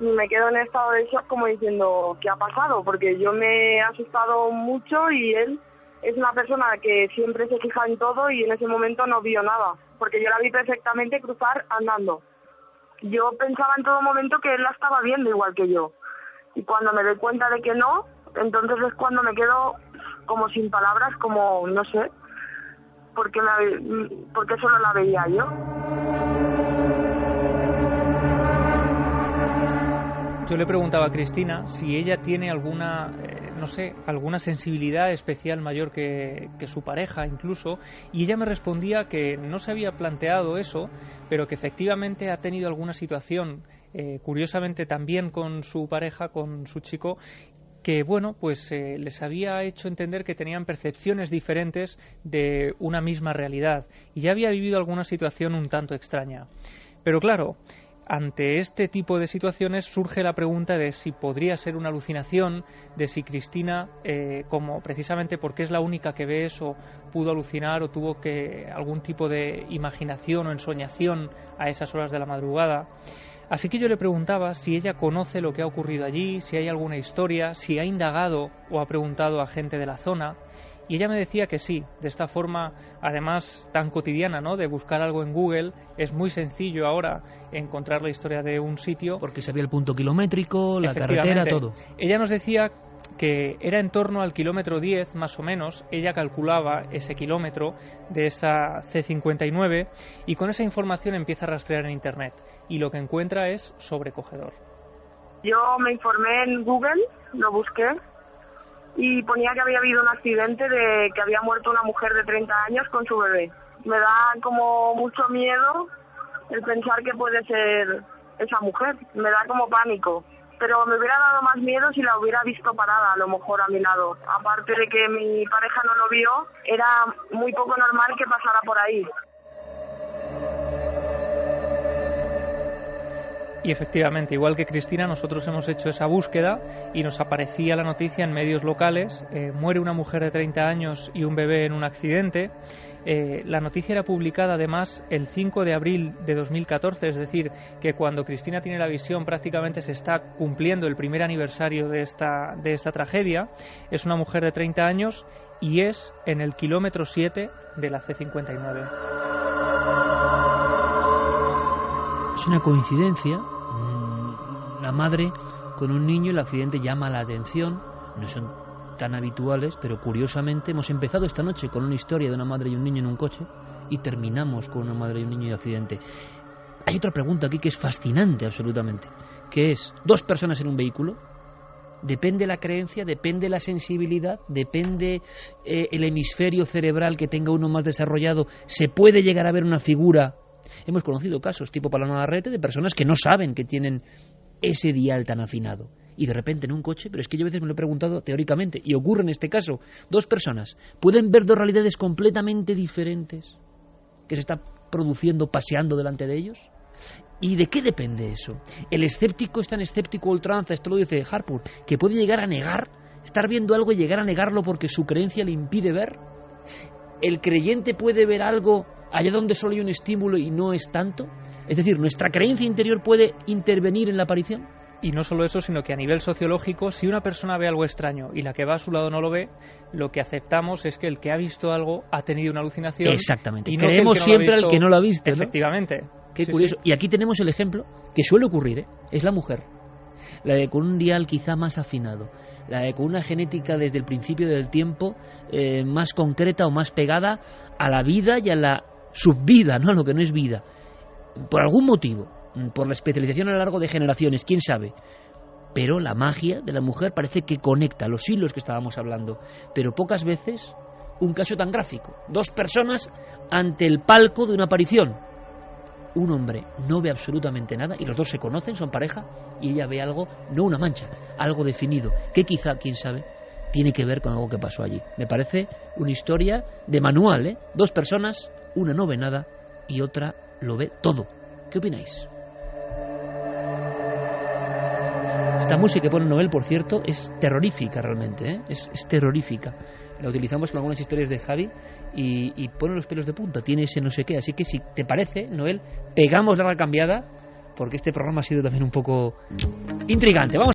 Speaker 12: Y me quedo en estado de shock como diciendo, ¿qué ha pasado? Porque yo me he asustado mucho y él es una persona que siempre se fija en todo y en ese momento no vio nada, porque yo la vi perfectamente cruzar andando. Yo pensaba en todo momento que él la estaba viendo igual que yo. Y cuando me doy cuenta de que no, entonces es cuando me quedo como sin palabras, como no sé, porque solo la veía yo.
Speaker 4: Yo le preguntaba a Cristina si ella tiene alguna, alguna sensibilidad especial mayor que su pareja incluso, y ella me respondía que no se había planteado eso, pero que efectivamente ha tenido alguna situación, curiosamente también con su pareja, con su chico, que les había hecho entender que tenían percepciones diferentes de una misma realidad, y ya había vivido alguna situación un tanto extraña. Pero claro, ante este tipo de situaciones surge la pregunta de si podría ser una alucinación, de si Cristina, como precisamente porque es la única que ve eso, pudo alucinar o tuvo algún tipo de imaginación o ensoñación a esas horas de la madrugada. Así que yo le preguntaba si ella conoce lo que ha ocurrido allí, si hay alguna historia, si ha indagado o ha preguntado a gente de la zona. Y ella me decía que sí. De esta forma, además tan cotidiana, ¿no?, de buscar algo en Google, es muy sencillo ahora encontrar la historia de un sitio.
Speaker 1: Porque sabía el punto kilométrico, la carretera, todo.
Speaker 4: Ella nos decía que era en torno al kilómetro 10, más o menos. Ella calculaba ese kilómetro de esa C59 y con esa información empieza a rastrear en Internet. Y lo que encuentra es sobrecogedor.
Speaker 12: Yo me informé en Google, lo busqué, y ponía que había habido un accidente de que había muerto una mujer de 30 años con su bebé. Me da como mucho miedo el pensar que puede ser esa mujer, me da como pánico. pero me hubiera dado más miedo si la hubiera visto parada, a lo mejor a mi lado. Aparte de que mi pareja no lo vio, era muy poco normal que pasara por ahí.
Speaker 4: Y efectivamente, igual que Cristina, nosotros hemos hecho esa búsqueda y nos aparecía la noticia en medios locales. Muere una mujer de 30 años y un bebé en un accidente. La noticia era publicada además el 5 de abril de 2014, es decir, que cuando Cristina tiene la visión prácticamente se está cumpliendo el primer aniversario de esta tragedia. Es una mujer de 30 años y es en el kilómetro 7 de la C59.
Speaker 1: Es una coincidencia, la madre con un niño, el accidente llama la atención, no son tan habituales, pero curiosamente hemos empezado esta noche con una historia de una madre y un niño en un coche y terminamos con una madre y un niño en accidente. Hay otra pregunta aquí que es fascinante absolutamente, que es, ¿dos personas en un vehículo? Depende la creencia, depende la sensibilidad, depende el hemisferio cerebral que tenga uno más desarrollado, se puede llegar a ver una figura. Hemos conocido casos tipo Paloma Larrete de personas que no saben que tienen ese dial tan afinado y de repente en un coche, pero es que yo a veces me lo he preguntado teóricamente y ocurre en este caso, dos personas pueden ver dos realidades completamente diferentes que se está produciendo paseando delante de ellos. ¿Y de qué depende eso? El escéptico es tan escéptico a ultranza, esto lo dice Harpur, que puede llegar a negar, estar viendo algo y llegar a negarlo porque su creencia le impide ver. El creyente puede ver algo allá donde solo hay un estímulo y no es tanto. Es decir, nuestra creencia interior puede intervenir en la aparición.
Speaker 4: Y no solo eso, sino que a nivel sociológico, si una persona ve algo extraño y la que va a su lado no lo ve, lo que aceptamos es que el que ha visto algo ha tenido una alucinación.
Speaker 1: Exactamente.
Speaker 4: Y no
Speaker 1: creemos siempre al que no lo ha visto, ¿no?
Speaker 4: Efectivamente.
Speaker 1: Qué curioso. Sí. Y aquí tenemos el ejemplo que suele ocurrir, es la mujer. La de con un dial quizá más afinado. La de con una genética desde el principio del tiempo más concreta o más pegada a la vida y a la subvida, ¿no? Lo que no es vida. Por algún motivo. Por la especialización a lo largo de generaciones, quién sabe. Pero la magia de la mujer parece que conecta los hilos que estábamos hablando. Pero pocas veces un caso tan gráfico. Dos personas ante el palco de una aparición. Un hombre no ve absolutamente nada y los dos se conocen, son pareja, y ella ve algo, no una mancha, algo definido, que quizá, quién sabe, tiene que ver con algo que pasó allí. Me parece una historia de manual, ¿eh? Dos personas, una no ve nada y otra lo ve todo. ¿Qué opináis? Esta música que pone Noel, por cierto, es terrorífica realmente, ¿eh? Es terrorífica. La utilizamos con algunas historias de Javi y pone los pelos de punta, tiene ese no sé qué. Así que si te parece, Noel, pegamos la cambiada, porque este programa ha sido también un poco intrigante. Vamos.